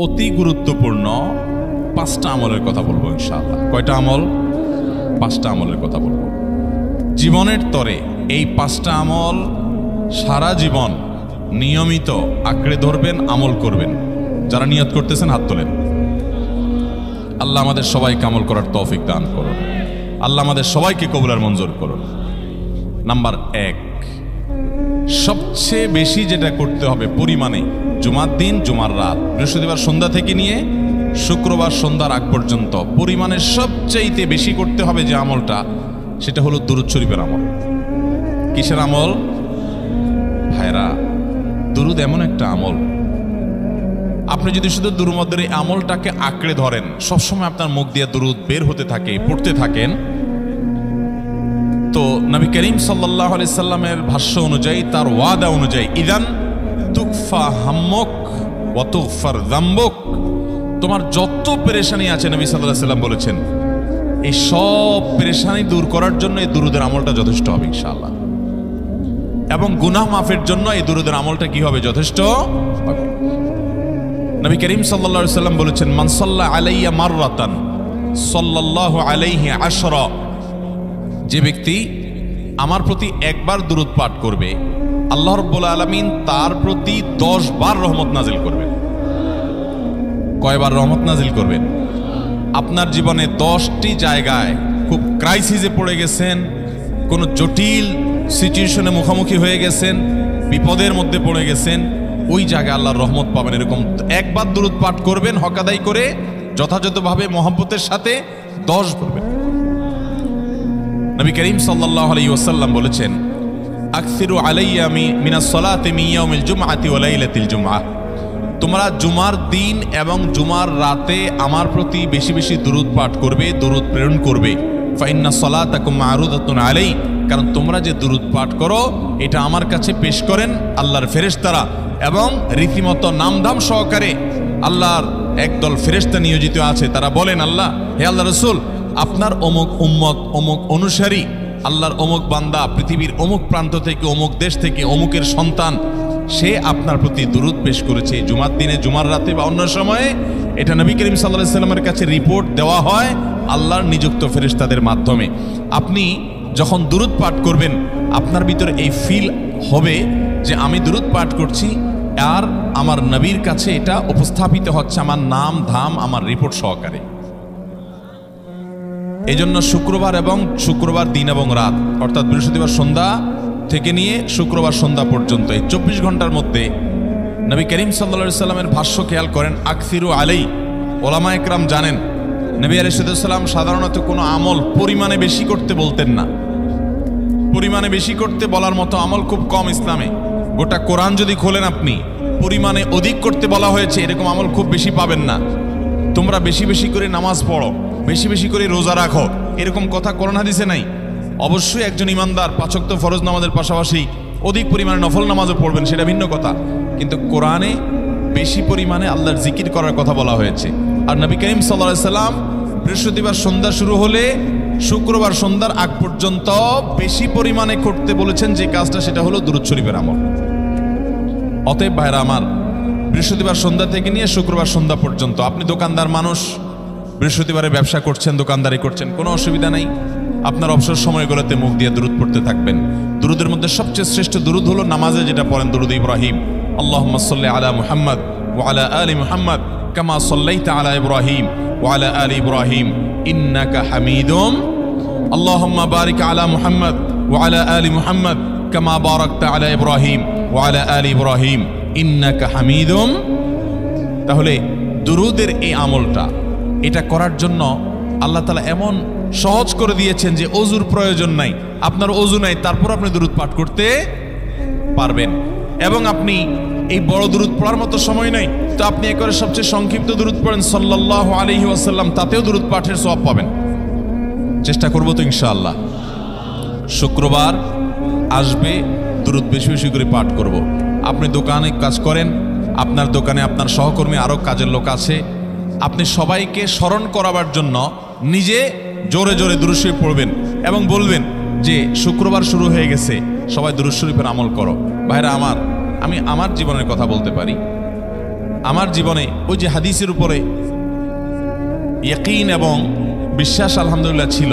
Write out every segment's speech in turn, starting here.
অতি গুরুত্বপূর্ণ 5টা আমলের কথা বলবো ইনশাআল্লাহ। কয়টা আমল? 5টা আমলের কথা বলবো। জীবনের তরে এই 5টা আমল সারা জীবন নিয়মিত আঁকড়ে ধরবেন, আমল করবেন। যারা নিয়ত করতেছেন হাত তোলেন। আল্লাহ আমাদের সবাইকে আমল করার তৌফিক দান করুন। আল্লাহ আমাদের সবাইকে কবুল মঞ্জুর করুন। নাম্বার 1, সবচেয়ে বেশি যেটা করতে হবে পরিমাণে, জুমার দিন জুমার রাত বৃহস্পতিবার সন্ধ্যা থেকে নিয়ে শুক্রবার সন্ধ্যার আগ পর্যন্ত পরিমাণে সবচাইতে বেশি করতে হবে যে আমলটা, সেটা হলো দুরূদ শরীফের আমল। কিসের আমল? ভাইরা, দুরূদ এমন একটা আমল, আপনি যদি শুধু দুরূদের এই আমলটাকে আঁকড়ে ধরেন, সবসময় আপনার মুখ দিয়ে দুরূদ বের হতে থাকে, পড়তে থাকেন, তো নবী করিম সাল্লাল্লাহু আলাইহি সাল্লামের ভাষ্য অনুযায়ী, তার ওয়াদা অনুযায়ী, ইদান তুকফা হাম্মুক ওয়া তুগফার যামবুক, তোমার যত পেরেশানি আছে নবী সাল্লাল্লাহু আলাইহি সাল্লাম বলেছেন এই সব পেরেশানি দূর করার জন্য এই দুরূদের আমলটা যথেষ্ট হবে ইনশাআল্লাহ। এবং গুনাহ মাফের জন্য এই দুরূদের আমলটা কি হবে? যথেষ্ট হবে। নবী করিম সাল্লাল্লাহু আলাইহি সাল্লাম বলেছেন, মান সাল্লা আলাইয়া মাররাতান সাল্লাল্লাহু আলাইহি আশরা, যে ব্যক্তি আমার প্রতি একবার দুরূদ পাঠ করবে, আল্লাহ রাব্বুল আলামিন তার প্রতি 10 বার রহমত নাজিল করবেন। কয়বার রহমত নাজিল করবেন? আপনার জীবনে 10টি জায়গায় খুব ক্রাইসিসে পড়ে গেছেন, কোন জটিল সিচুয়েশনে মুখোমুখি হয়ে গেছেন, বিপদের মধ্যে পড়ে গেছেন, ওই জায়গায় আল্লাহর রহমত পাবেন। এরকম একবার দুরূদ পাঠ করবেন, হক আদায় করে যথাযথভাবে মহব্বতের সাথে 10 করবেন। নবী করিম সাল্লাল্লাহু আলাইহি ওয়াসাল্লাম বলেছেন, আকসিরু আলাইয়া মিনাস সালাতি মিন ইয়াউমিল জুমআতি ওয়া লাইলাতিল জুমআহ, তোমরা জুমার দিন এবং জুমার রাতে আমার প্রতি বেশি বেশি দুরূদ পাঠ করবে, দুরূদ প্রেরণ করবে। ফা ইন্না সালাতাকুম মা'রুদাতুন আলাই, কারণ তোমরা যে দুরূদ পাঠ করো এটা আমার কাছে পেশ করেন আল্লাহর ফেরেশতারা, এবং রীতিমতো নামধাম সহকারে আল্লাহর একদল ফেরেশতা নিয়োজিত আছে। তারা বলেন, আল্লাহ, হে আল্লাহ রাসূল, আপনার অমুক উম্মত, অমুক অনুসারী, আল্লাহর অমুক বান্দা পৃথিবীর অমুক প্রান্ত থেকে, অমুক দেশ থেকে, অমুকের সন্তান, সে আপনার প্রতি দুরূদ পেশ করেছে জুমার দিনে, জুমার রাতে বা অন্য সময়ে। এটা নবী করিম সাল্লাল্লাহু আলাইহি সাল্লামের কাছে রিপোর্ট দেওয়া হয় আল্লাহর নিযুক্ত ফেরেশতাদের মাধ্যমে। আপনি যখন দুরূদ পাঠ করবেন, আপনার ভিতরে এই ফিল হবে যে আমি দুরূদ পাঠ করছি আর আমার নবীর কাছে এটা উপস্থাপিত হচ্ছে আমার নাম ধাম, আমার রিপোর্ট সহকারে। এই জন্য শুক্রবার এবং শুক্রবার দিন এবং রাত, অর্থাৎ বৃহস্পতিবার সন্ধ্যা থেকে নিয়ে শুক্রবার সন্ধ্যা পর্যন্ত এই 24 ঘন্টার মধ্যে নবী করিম সাল্লাল্লাহু আলাইহি সাল্লামের ভাষ্য খেয়াল করেন, আকসিরু আলাই। ওলামা একরাম জানেন, নবী আলাইহিস সালাম সাধারণত কোনো আমল পরিমাণে বেশি করতে বলতেন না। পরিমাণে বেশি করতে বলার মতো আমল খুব কম ইসলামে। গোটা কোরআন যদি খোলেন আপনি, পরিমাণে অধিক করতে বলা হয়েছে এরকম আমল খুব বেশি পাবেন না। তোমরা বেশি বেশি করে নামাজ পড়ো, বেশি বেশি করে রোজা রাখো, এরকম কথা কোরআন হাদিসে নাই। অবশ্যই একজন ইমানদার 5 ওয়াক্ত ফরজ নামাজের পাশাপাশি অধিক পরিমাণে নফল নামাজও পড়বেন, সেটা ভিন্ন কথা। কিন্তু কোরআনে বেশি পরিমাণে আল্লাহর জিকির করার কথা বলা হয়েছে। আর নবী করিম সাল্লাল্লাহু আলাইহি সাল্লাম বৃহস্পতিবার সন্ধ্যা শুরু হলে শুক্রবার সন্ধ্যার আগ পর্যন্ত বেশি পরিমাণে করতে বলেছেন যে কাজটা, সেটা হলো দুরূদ শরীফের আমল। অতএব ভাইরা আমার, বৃহস্পতিবার সন্ধ্যা থেকে নিয়ে শুক্রবার সন্ধ্যা পর্যন্ত, আপনি দোকানদার মানুষ, বৃহস্পতিবারে ব্যবসা করছেন, দোকানদারি করছেন, কোনো অসুবিধা নেই। আপনার অবসর সময়গুলোতে মুখ দিয়ে দুরূদ পড়তে থাকবেন। দুরূদের মধ্যে সবচেয়ে শ্রেষ্ঠ দুরূদ হলো নামাজে যেটা পড়েন, দুরূদ ইব্রাহিম। আল্লাহুম্মা সাল্লি আলা মুহাম্মদ ওয়া আলা আলি মুহাম্মদ কামা সাল্লাইতা আলা ইব্রাহিম ওয়া আলা আলি ইব্রাহিম ইন্নাকা হামিদুম, আল্লাহুম্মা বারিক আলা মুহাম্মদ ওয়া আলা আলি মুহাম্মদ কামা বারাকতা আলা ইব্রাহিম ওয়া আলা আলি ইব্রাহিম ইন্নাকা হামিদুম। তাহলে দুরূদের এই আমলটা, এটা করার জন্য আল্লাহ তাআলা এমন সহজ করে দিয়েছেন যে ওযুর প্রয়োজন নাই। আপনার ওযু নাই, তারপর আপনি দুরূদ পাঠ করতে পারবেন। এবং আপনি এই বড় দুরূদ পড়ার মতো সময় নাই, তো আপনি একবারে সবচেয়ে সংক্ষিপ্ত দুরূদ পড়েন সাল্লাল্লাহু আলাইহি ওয়াসাল্লাম, তাতেও দুরূদ পাঠের সওয়াব পাবেন। চেষ্টা করব তো ইনশাআল্লাহ। শুক্রবার আসবে, দুরূদ বেশি বেশি করে পাঠ করব। আপনি দোকানে কাজ করেন, আপনার দোকানে আপনার সহকর্মী আরও কাজের লোক আছে, আপনি সবাইকে স্মরণ করাবার জন্য নিজে জোরে জোরে দুরূদ শরীফ পড়বেন এবং বলবেন যে শুক্রবার শুরু হয়ে গেছে, সবাই দুরূদ শরীফের আমল করো। ভাইরা আমার, আমি আমার জীবনের কথা বলতে পারি। আমার জীবনে ওই যে হাদিসের উপরে ইয়াকিন এবং বিশ্বাস আলহামদুলিল্লাহ ছিল,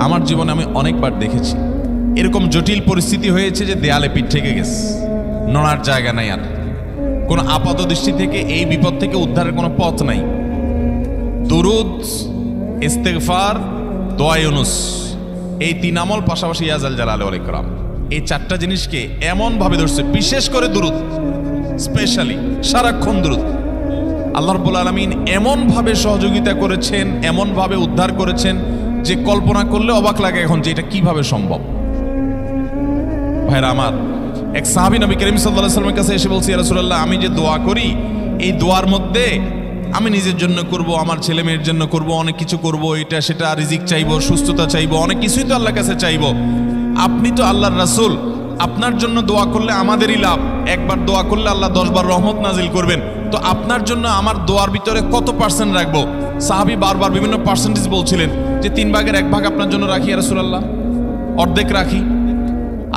আমার জীবনে আমি অনেকবার দেখেছি এরকম জটিল পরিস্থিতি হয়েছে যে দেয়ালে পিঠ থেকে গেছে, নড়ার জায়গা নাই, আর কোনো আপাত দৃষ্টি থেকে এই বিপদ থেকে উদ্ধারের কোনো পথ নাই। দুরুদ, ইস্তেগফার, দোয়া ইউনুস, এই 3 আমল পাশাপাশি ইয়া জাল জালালি ওয়াল ইকরাম, এই 4টা জিনিসকে এমন ভাবে ধরছে, বিশেষ করে দুরুদ, স্পেশালি সারাক্ষণ দুরুদ। আল্লাহ রাব্বুল আলামিন এমন ভাবে সহযোগিতা করেছেন, এমন ভাবে উদ্ধার করেছেন যে কল্পনা করলে অবাক লাগে এখন যে এটা কিভাবে সম্ভব। ভাইরা আমার, এক সাহাবী নবী করিম সাল্লাল্লাহু আলাইহি ওয়াসাল্লামের কাছে এসে বলছে, ইয়া রাসূলুল্লাহ, আমি যে দোয়া করি এই দোয়ার মধ্যে আমি নিজের জন্য করব, আমার ছেলে মেয়ের জন্য করব, অনেক কিছু করব, এটা সেটা, রিজিক চাইবো, সুস্থতা চাইবো, অনেক কিছুই তো আল্লাহর কাছে চাইবো। আপনি তো আল্লাহর রাসূল, আপনার জন্য দোয়া করলে আমাদেরই লাভ, একবার দোয়া করলে আল্লাহ 10 বার রহমত নাজিল করবেন, তো আপনার জন্য আমার দোয়ার ভিতরে কত % রাখবো? সাহাবী বারবার বিভিন্ন পার্সেন্টেজ বলছিলেন যে 3 ভাগের 1 ভাগ আপনার জন্য রাখি ইয়া রাসূলুল্লাহ, অর্ধেক রাখি,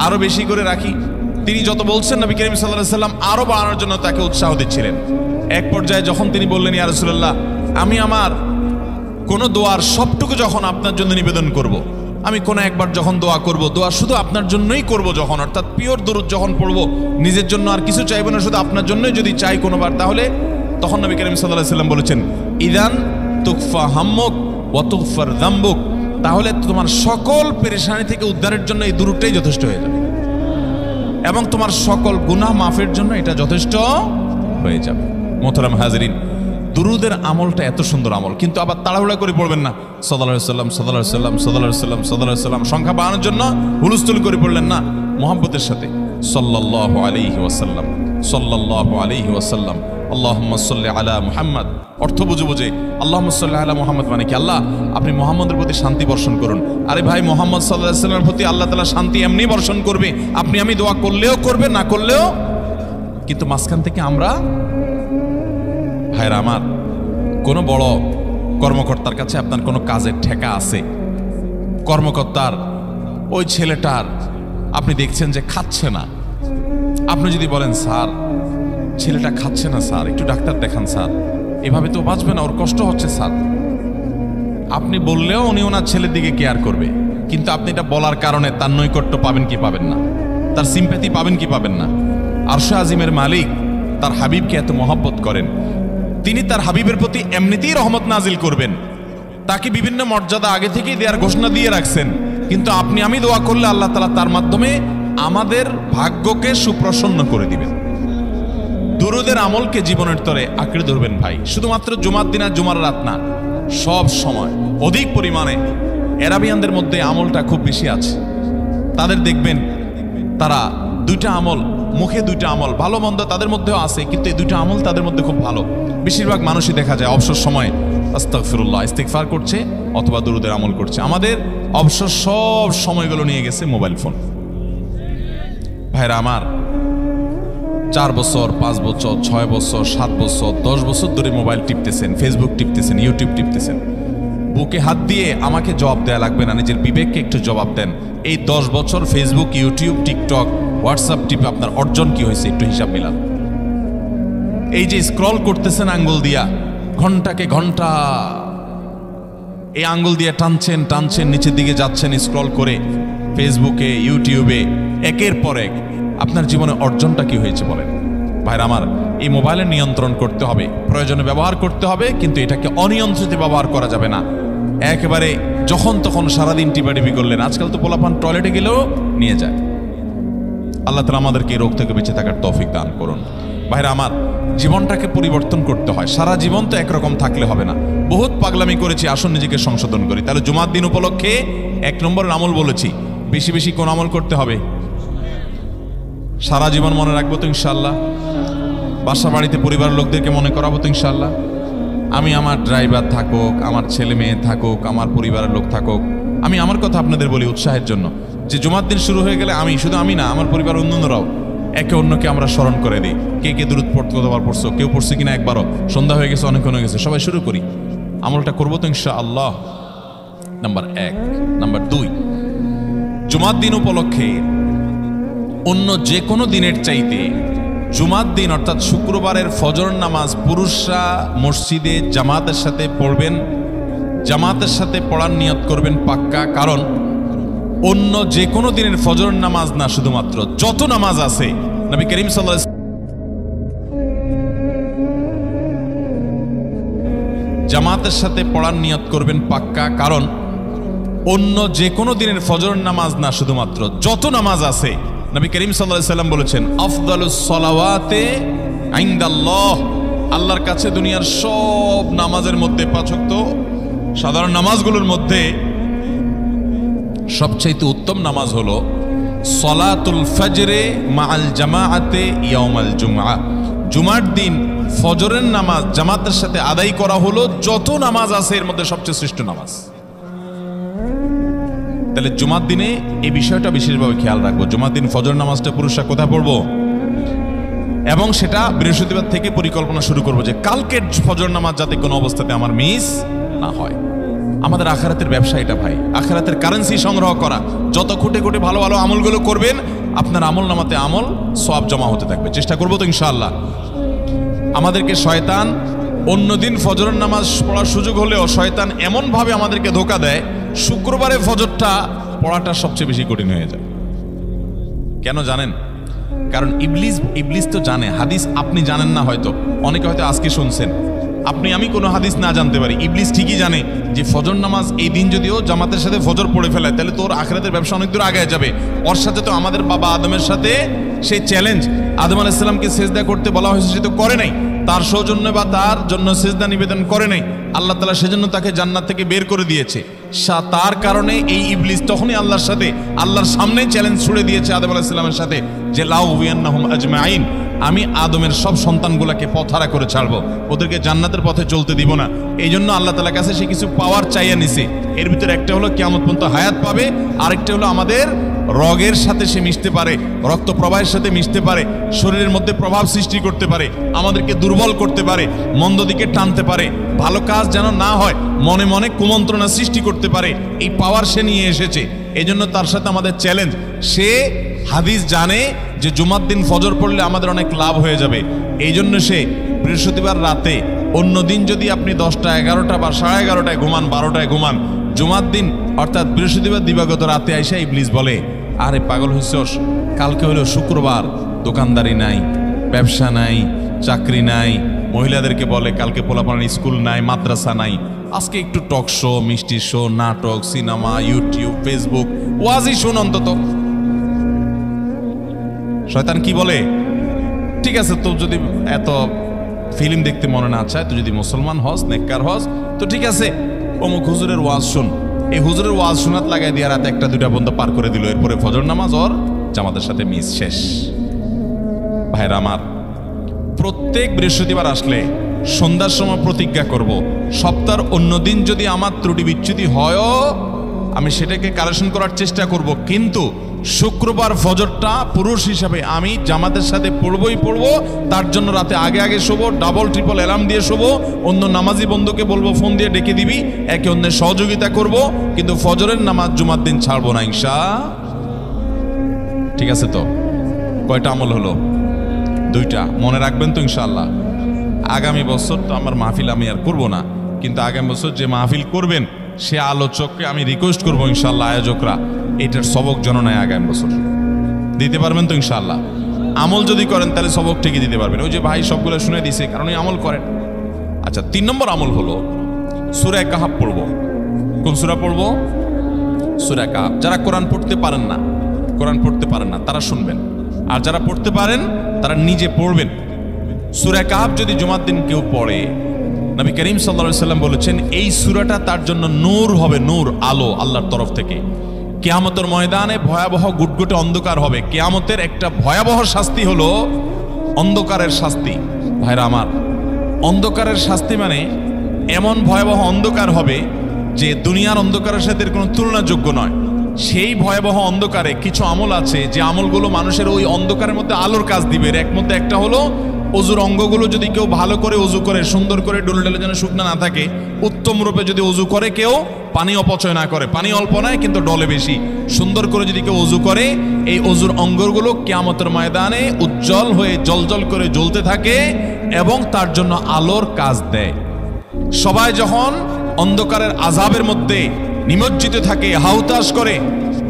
আরো বেশি করে রাখি। তিনি যত বলছেন নবী করিম সাল্লাল্লাহু আলাইহি ওয়াসাল্লাম আরো বাড়ানোর জন্য তাকে উৎসাহ দিচ্ছিলেন। এক পর্যায়ে যখন তিনি বললেন, ইয়া রাসূলুল্লাহ, আমি আমার কোন দোয়ার সবটুকু যখন আপনার জন্য নিবেদন করব, আমি কোন একবার যখন দোয়া করব, দোয়া শুধু আপনার জন্যই করব যখন, অর্থাৎ পিওর দরুদ যখন পড়ব, নিজের জন্য আর কিছু চাইব না, শুধু আপনার জন্যই যদি চাই কোনোবার, তাহলে তখন নবী করিম সাল্লাল্লাহু আলাইহি ওয়াসাল্লাম বলেছেন, ইদান তুকফা হাম্মুক ওয়া তুগফার যামবুক, তাহলে তোমার সকল পেরেশানি থেকে উদ্ধারের জন্য এই দুরুদটাই যথেষ্ট হয়ে যাবে, এবং তোমার সকল গুনাহ মাফের জন্য এটা যথেষ্ট হয়ে যাবে। মোহতারাম হাজিরিন, দুরুদের আমলটা এত সুন্দর আমল, কিন্তু আবার তাড়াহুড়া করে পড়বেন না, সাল্লাল্লাহু আলাইহি ওয়াসাল্লাম সাল্লাল্লাহু আলাইহি ওয়াসাল্লাম সাল্লাল্লাহু আলাইহি ওয়াসাল্লাম সাল্লাল্লাহু আলাইহি ওয়াসাল্লাম সংখ্যা বাড়ানোর জন্য হুলস্থুল করে পড়লেন না, মুহাব্বতের সাথে সাল্লাল্লাহু আলাইহি ওয়াসাল্লাম সাল্লাল্লাহু আলাইহি ওয়াসাল্লাম আল্লাহুম্মা সাল্লি আলা মুহাম্মদ, অর্থ বুঝে বুঝে আল্লাহুম্মা সাল্লি আলা মুহাম্মদ মানে কি, আল্লাহ আপনি মুহাম্মদের প্রতি শান্তি বর্ষণ করুন। আরে ভাই, মুহাম্মদ সাল্লাল্লাহু আলাইহি ওয়াসাল্লামের প্রতি আল্লাহ তাআলা শান্তি এমনি বর্ষণ করবে, আপনি আমি দোয়া করলেও করবে, না করলেও। কিন্তু মাঝখান থেকে আমরা, ভাইরা আমার, কোন বড় কর্মকর্তার কাছে আপনার কোনো কাজের ঠেকা আছে, কর্মকর্তার ওই ছেলেটার আপনি দেখছেন যে খাচ্ছে না, আপনি যদি বলেন, স্যার ছেলেটা খাচ্ছে না স্যার, একটু ডাক্তার দেখান স্যার, এভাবে তো বাঁচবে না, ওর কষ্ট হচ্ছে স্যার, আপনি বললেও উনি ওনার ছেলের দিকে কেয়ার করবে, কিন্তু আপনি এটা বলার কারণে তার নৈকট্য পাবেন কি পাবেন না, তার সিম্প্যাথি পাবেন কি পাবেন না। আরশে আজিমের মালিক তার হাবিবকে এত মহব্বত করেন, তিনি তার হাবিবের প্রতি এমনিতেই রহমত নাজিল করবেন, তাকে বিভিন্ন মর্যাদা আগে থেকেই দেওয়ার ঘোষণা দিয়ে রাখছেন, কিন্তু আপনি আমি দোয়া করলে আল্লাহ তাআলা তার মাধ্যমে আমাদের ভাগ্যকে সুপ্রসন্ন করে দিবেন। দুরুদের আমলকে জীবনের তরে আঁকড়ে ধরবেন ভাই, শুধুমাত্র জুমার দিন আর জুমার রাত না, সব সময় অধিক পরিমাণে। এরাবিয়ানদের মধ্যে আমলটা খুব বেশি আছে, তাদের দেখবেন তারা 2টা আমল, মুখে 2টা আমল, ভালো মন্দ তাদের মধ্যেও আছে, কিন্তু এই 2টা আমল তাদের মধ্যে খুব ভালো। বেশিরভাগ মানুষই দেখা যায় অবসর সময় আস্তাগফিরুল্লাহ, ইস্তিগফার করছে অথবা দুরুদের আমল করছে। আমাদের অবসর সব সময়গুলো নিয়ে গেছে মোবাইল ফোন। ভাইরা আমার, 4 বছর 5 বছর 6 বছর 7 বছর 10 বছর ধরে মোবাইল টিপতেছেন, ফেসবুক টিপতেছেন, ইউটিউব টিপতেছেন, বুকে হাত দিয়ে আমাকে জবাব দেয়া লাগবে না, নিজের বিবেককে একটু জবাব দেন। এই 10 বছর ফেসবুক, ইউটিউব, টিকটক, হোয়াটসঅ্যাপ টিপে আপনার অর্জন কি হয়েছে একটু হিসাব মিলান। এই যে স্ক্রল করতেছেন আঙ্গুল দিয়া, ঘন্টাকে ঘন্টা এই আঙ্গুল দিয়ে টানছেন টানছেন, নিচের দিকে যাচ্ছেন স্ক্রল করে ফেসবুকে, ইউটিউবে, একের পর এক, আপনার জীবনে অর্জনটা কি হয়েছে বলেন? ভাইরা আমার, এই মোবাইলের নিয়ন্ত্রণ করতে হবে, প্রয়োজনে ব্যবহার করতে হবে, কিন্তু এটাকে অনিয়ন্ত্রিত ব্যবহার করা যাবে না। একেবারে যখন তখন সারাদিন টিপাটিপি করলেন, আজকাল তো পোলাপান টয়লেটে গেলেও নিয়ে যায়। আল্লাহ তাআলা আমাদেরকে এই রোগ থেকে বেঁচে থাকার তৌফিক দান করুন। ভাইরা আমার, জীবনটাকে পরিবর্তন করতে হয়, সারা জীবন তো একরকম থাকলে হবে না। বহুত পাগলামি করেছি, আসুন নিজেকে সংশোধন করি। তাহলে জুমার দিন উপলক্ষে 1 নম্বরের আমল বলেছি, বেশি বেশি কোন আমল করতে হবে? সারা জীবন মনে রাখবো তো ইনশাআল্লাহ, বাসা বাড়িতে পরিবারের লোকদেরকে মনে করাবো তো ইনশাআল্লাহ। আমি আমার ড্রাইভার থাকুক, আমার ছেলে মেয়ে থাকুক, আমার পরিবারের লোক থাকুক, আমি আমার কথা আপনাদের বলি উৎসাহের জন্য, যে জুমার দিন শুরু হয়ে গেলে আমি, শুধু আমি না, আমার পরিবার অন্যান্যরাও একে অন্যকে আমরা স্মরণ করে দিই। কে কে দুরূদ পড়তে কতবার পড়ছো, কেউ পড়ছে কিনা একবারও, সন্ধ্যা হয়ে গেছে, অনেকক্ষণ হয়ে গেছে, সবাই শুরু করি, আমলটা করবো তো ইনশাআল্লাহ। নাম্বার 1। নাম্বার 2, জুমার দিন উপলক্ষে অন্য যে কোনো দিনের চাইতে জুমার দিন অর্থাৎ শুক্রবারের ফজর নামাজ পুরুষরা মসজিদে জামাতের সাথে পড়বেন, জামাতের সাথে পড়ার নিয়ত করবেন পাক্কা। কারণ অন্য যে কোনো দিনের ফজর নামাজ না, শুধুমাত্র যত নামাজ আছে নবী করিম সাল্লাল্লাহু আলাইহি ওয়াসাল্লাম জামাতের সাথে পড়ার নিয়ত করবেন পাক্কা। কারণ অন্য যে কোনো দিনের ফজর নামাজ না, শুধুমাত্র যত নামাজ আছে নবী করিম সাল্লাল্লাহু আলাইহি ওয়াসাল্লাম বলেছেন আফদালুস সালাওয়াতে ইনদাল্লাহ, আল্লাহর কাছে দুনিয়ার সব নামাজের মধ্যে, 5 ওয়াক্ত সাধারণ নামাজগুলোর মধ্যে সবচেয়ে উত্তম নামাজ হলো সলাতুল ফজরে মাআল জামাআতে ইয়াউমাল জুমআ, জুমার দিন ফজরের নামাজ জামাতের সাথে আদায় করা হলো যত নামাজ আছে এর মধ্যে সবচেয়ে শ্রেষ্ঠ নামাজ। তাহলে জুমার দিনে এই বিষয়টা বিশেষভাবে খেয়াল রাখবো। জুমার দিন ফজর নামাজটা পুরুষরা কোথায় পড়বো, এবং সেটা বৃহস্পতিবার থেকে পরিকল্পনা শুরু করবো যে কালকের ফজর নামাজ যাতে কোনো অবস্থাতে আমার মিস না হয়। আমাদের আখিরাতের ব্যবসা এটা ভাই, আখিরাতের কারেন্সি সংগ্রহ করা। যত খুঁটে খুঁটে ভালো ভালো আমলগুলো করবেন, আপনার আমল নামাতে আমল সওয়াব জমা হতে থাকবে। চেষ্টা করবো তো ইনশাআল্লাহ। আমাদেরকে শয়তান অন্যদিন ফজরের নামাজ পড়ার সুযোগ হলেও শয়তান এমনভাবে আমাদেরকে ধোঁকা দেয়, শুক্রবারে ফজরটা পড়াটা সবচেয়ে বেশি কঠিন হয়ে যায়। কেন জানেন? কারণ ইবলিস তো জানে। হাদিস আপনি জানেন না, হয়তো অনেকে হয়তো আজকে শুনছেন, আমি কোনো হাদিস না জানতে পারি, ইবলিস ঠিকই জানে যে ফজর নামাজ এই দিন যদিও জামাতের সাথে ফজর পড়ে ফেলে তাহলে তোর আখিরাতের ব্যবসা অনেক দূর আগায় যাবে। ওর সাথে তো আমাদের বাবা আদমের সাথে সেই চ্যালেঞ্জ, আদম আলাইহিস সালামকে সিজদা করতে বলা হয়েছে, সে তো করে নাই, তার সৌজন্য বা তার জন্য সিজদা নিবেদন করে নাই। আল্লাহ তাআলা সেজন্য তাকে জান্নাত থেকে বের করে দিয়েছে। তার কারণে এই ইবলিস তখনই আল্লাহর সাথে, আল্লাহর সামনে চ্যালেঞ্জ ছুড়ে দিয়েছে আদম আলাইহিস সালামের সাথে যে লা উগওয়িয়ান্নাহুম আজমাইন, আমি আদমের সব সন্তানগুলোকে পথহারা করে ছাড়বো, ওদেরকে জান্নাতের পথে চলতে দিব না। এই জন্য আল্লাহ তাআলার কাছে সে কিছু পাওয়ার চাইয়া নিছে। এর ভিতরে একটা হলো কিয়ামত পর্যন্ত হায়াত পাবে, আরেকটা হলো আমাদের রগের সাথে সে মিশতে পারে, রক্ত প্রবাহের সাথে মিশতে পারে, শরীরের মধ্যে প্রভাব সৃষ্টি করতে পারে, আমাদেরকে দুর্বল করতে পারে, মন্দ দিকে টানতে পারে, ভালো কাজ যেন না হয় মনে মনে কুমন্ত্রণা সৃষ্টি করতে পারে। এই পাওয়ার সে নিয়ে এসেছে। এই জন্য তার সাথে আমাদের চ্যালেঞ্জ। সে হাদিস জানে যে জুমার দিন ফজর পড়লে আমাদের অনেক লাভ হয়ে যাবে। এই জন্য সে বৃহস্পতিবার রাতে, অন্য দিন যদি আপনি 10টা 11টা বা 11:30টায় ঘুমান, 12টায় ঘুমান, জুমার দিন অর্থাৎ বৃহস্পতিবার দিবাগত রাতে আইসা ইবলিস বলে, আরে পাগল হইছস, কালকে হলো শুক্রবার, দোকানদারি নাই, ব্যবসা নাই, চাকরি নাই, মহিলাদেরকে বলে কালকে পোলাপানের স্কুল নাই, মাদ্রাসা নাই, আজকে একটু টক শো, মিষ্টি শো, নাটক, সিনেমা, ইউটিউব, ফেসবুক, ওয়াজি শুন অন্তত। শয়তান কি বলে, ঠিক আছে তো যদি এত ফিল্ম দেখতে মনে না চায়, তো যদি মুসলমান হস, নেককার হস, তো ঠিক আছে অমুক হুজুরের ওয়াজ শুন। এই হুজুরের ওয়াজ শোনাত লাগাই দিয়ে রাতে 1টা 2টা পর্যন্ত পার করে দিল। এরপরে ফজর নামাজ ওর জামাতের সাথে মিস শেষ। ভাইরা আমার, প্রত্যেক বৃহস্পতিবার আসলে সন্ধ্যার সময় প্রতিজ্ঞা করব, সপ্তাহের অন্য দিন যদি আমার ত্রুটি বিচ্যুতি হয়ও আমি সেটাকে কারেকশন করার চেষ্টা করব, কিন্তু শুক্রবার ফজরটা পুরুষ হিসাবে আমি জামাতের সাথে পড়বই পড়বো। তার জন্য রাতে আগে আগে শোবো, ডাবল ট্রিপল অ্যালার্ম দিয়ে শোবো, অন্য নামাজি বন্ধুকে বলবো ফোন দিয়ে ডেকে দিবি, একে অন্যের সহযোগিতা করব, কিন্তু ফজরের নামাজ জুমার দিন ছাড়বো না ইনশাআল্লাহ। ঠিক আছে তো? কয়টা আমল হলো? 2টা। মনে রাখবেন তো ইনশাআল্লাহ। আগামী বছর তো আমার মাহফিল আমি আর করবো না, কিন্তু আগামী বছর যে মাহফিল করবেন সে আলোচককে আমি রিকোয়েস্ট করবো ইনশাআল্লাহ, আয়োজকরা এটার সবক জননায় আগামী বছর দিতে পারবেন তো ইনশাআল্লাহ। আমল যদি করেন তাহলে সবক ঠিকই দিতে পারবেন। ওই যে ভাই সবগুলো শুনে দিছে, কারণ এই আমল করেন। আচ্ছা, 3 নম্বর আমল হলো সূরা কাহাফ পড়বো। কোন সূরা পড়বো? সূরা কাহাফ। যারা কোরআন পড়তে পারেন না তারা শুনবেন, আর যারা পড়তে পারেন তারা নিজে পড়বেন। সূরা কাহাফ যদি জুমার দিন কেউ পড়ে, নবী করিম সাল্লাল্লাহু আলাইহি ওয়াসাল্লাম বলেছেন এই সূরাটা তার জন্য নূর হবে, নূর, আলো আল্লাহর তরফ থেকে। কিয়ামতের ময়দানে ভয়াবহ গুটগুটে অন্ধকার হবে। কিয়ামতের একটা ভয়াবহ শাস্তি হলো অন্ধকারের শাস্তি। ভাইরা আমার, অন্ধকারের শাস্তি মানে এমন ভয়াবহ অন্ধকার হবে যে দুনিয়ার অন্ধকারের সাথে কোনো তুলনাযোগ্য নয়। সেই ভয়াবহ অন্ধকারে কিছু আমল আছে যে আমলগুলো মানুষের ওই অন্ধকারের মধ্যে আলোর কাজ দিবে। এর মধ্যে একটা হলো অজুর অঙ্গগুলো যদি কেউ ভালো করে অজু করে, সুন্দর করে ডুলডেলে যেন শুকনা না থাকে, উত্তম রূপে যদি অজু করে, কেউ পানি অপচয় না করে, পানি অল্প নয় কিন্তু ডলে বেশি, সুন্দর করে যদি কেউ অজু করে, এই অজুর অঙ্গগুলো কিয়ামতের ময়দানে উজ্জ্বল হয়ে জ্বলজ্বল করে জ্বলতে থাকে এবং তার জন্য আলোর কাজ দেয়। সবাই যখন অন্ধকারের আযাবের মধ্যে নিমজ্জিত থাকে, হাউতাস করে,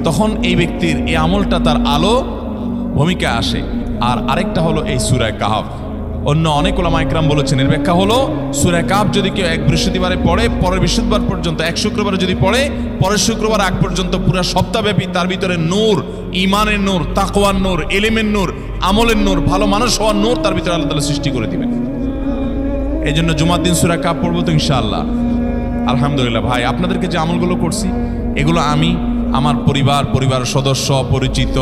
তখন এই ব্যক্তির এই আমলটা তার আলো ভূমিকা আসে। আর আরেকটা হলো এই সূরা কাহফ। অন্য অনেক উলামা ইকরাম বলেছেন এর ব্যাখ্যা হলো, সূরা কাহফ যদি কেউ এক বৃহস্পতিবারে পড়ে, পরের বৃহস্পতিবার পর্যন্ত, এক শুক্রবারে যদি পড়ে, পরের শুক্রবার আগ পর্যন্ত পুরো সপ্তাহব্যাপী তার ভিতরে নূর, ঈমানের নূর, তাকওয়ার নূর, ইলমের নূর, আমলের নূর, ভালো মানুষ হওয়ার নূর তার ভিতরে আল্লাহ তাআলা সৃষ্টি করে দিবেন। এই জন্য জুমার দিন সূরা কাহফ পড়বো তো ইনশাআল্লাহ। আলহামদুলিল্লাহ ভাই, আপনাদেরকে যে আমলগুলো করছি এগুলো আমি, আমার পরিবার সদস্য, পরিচিত,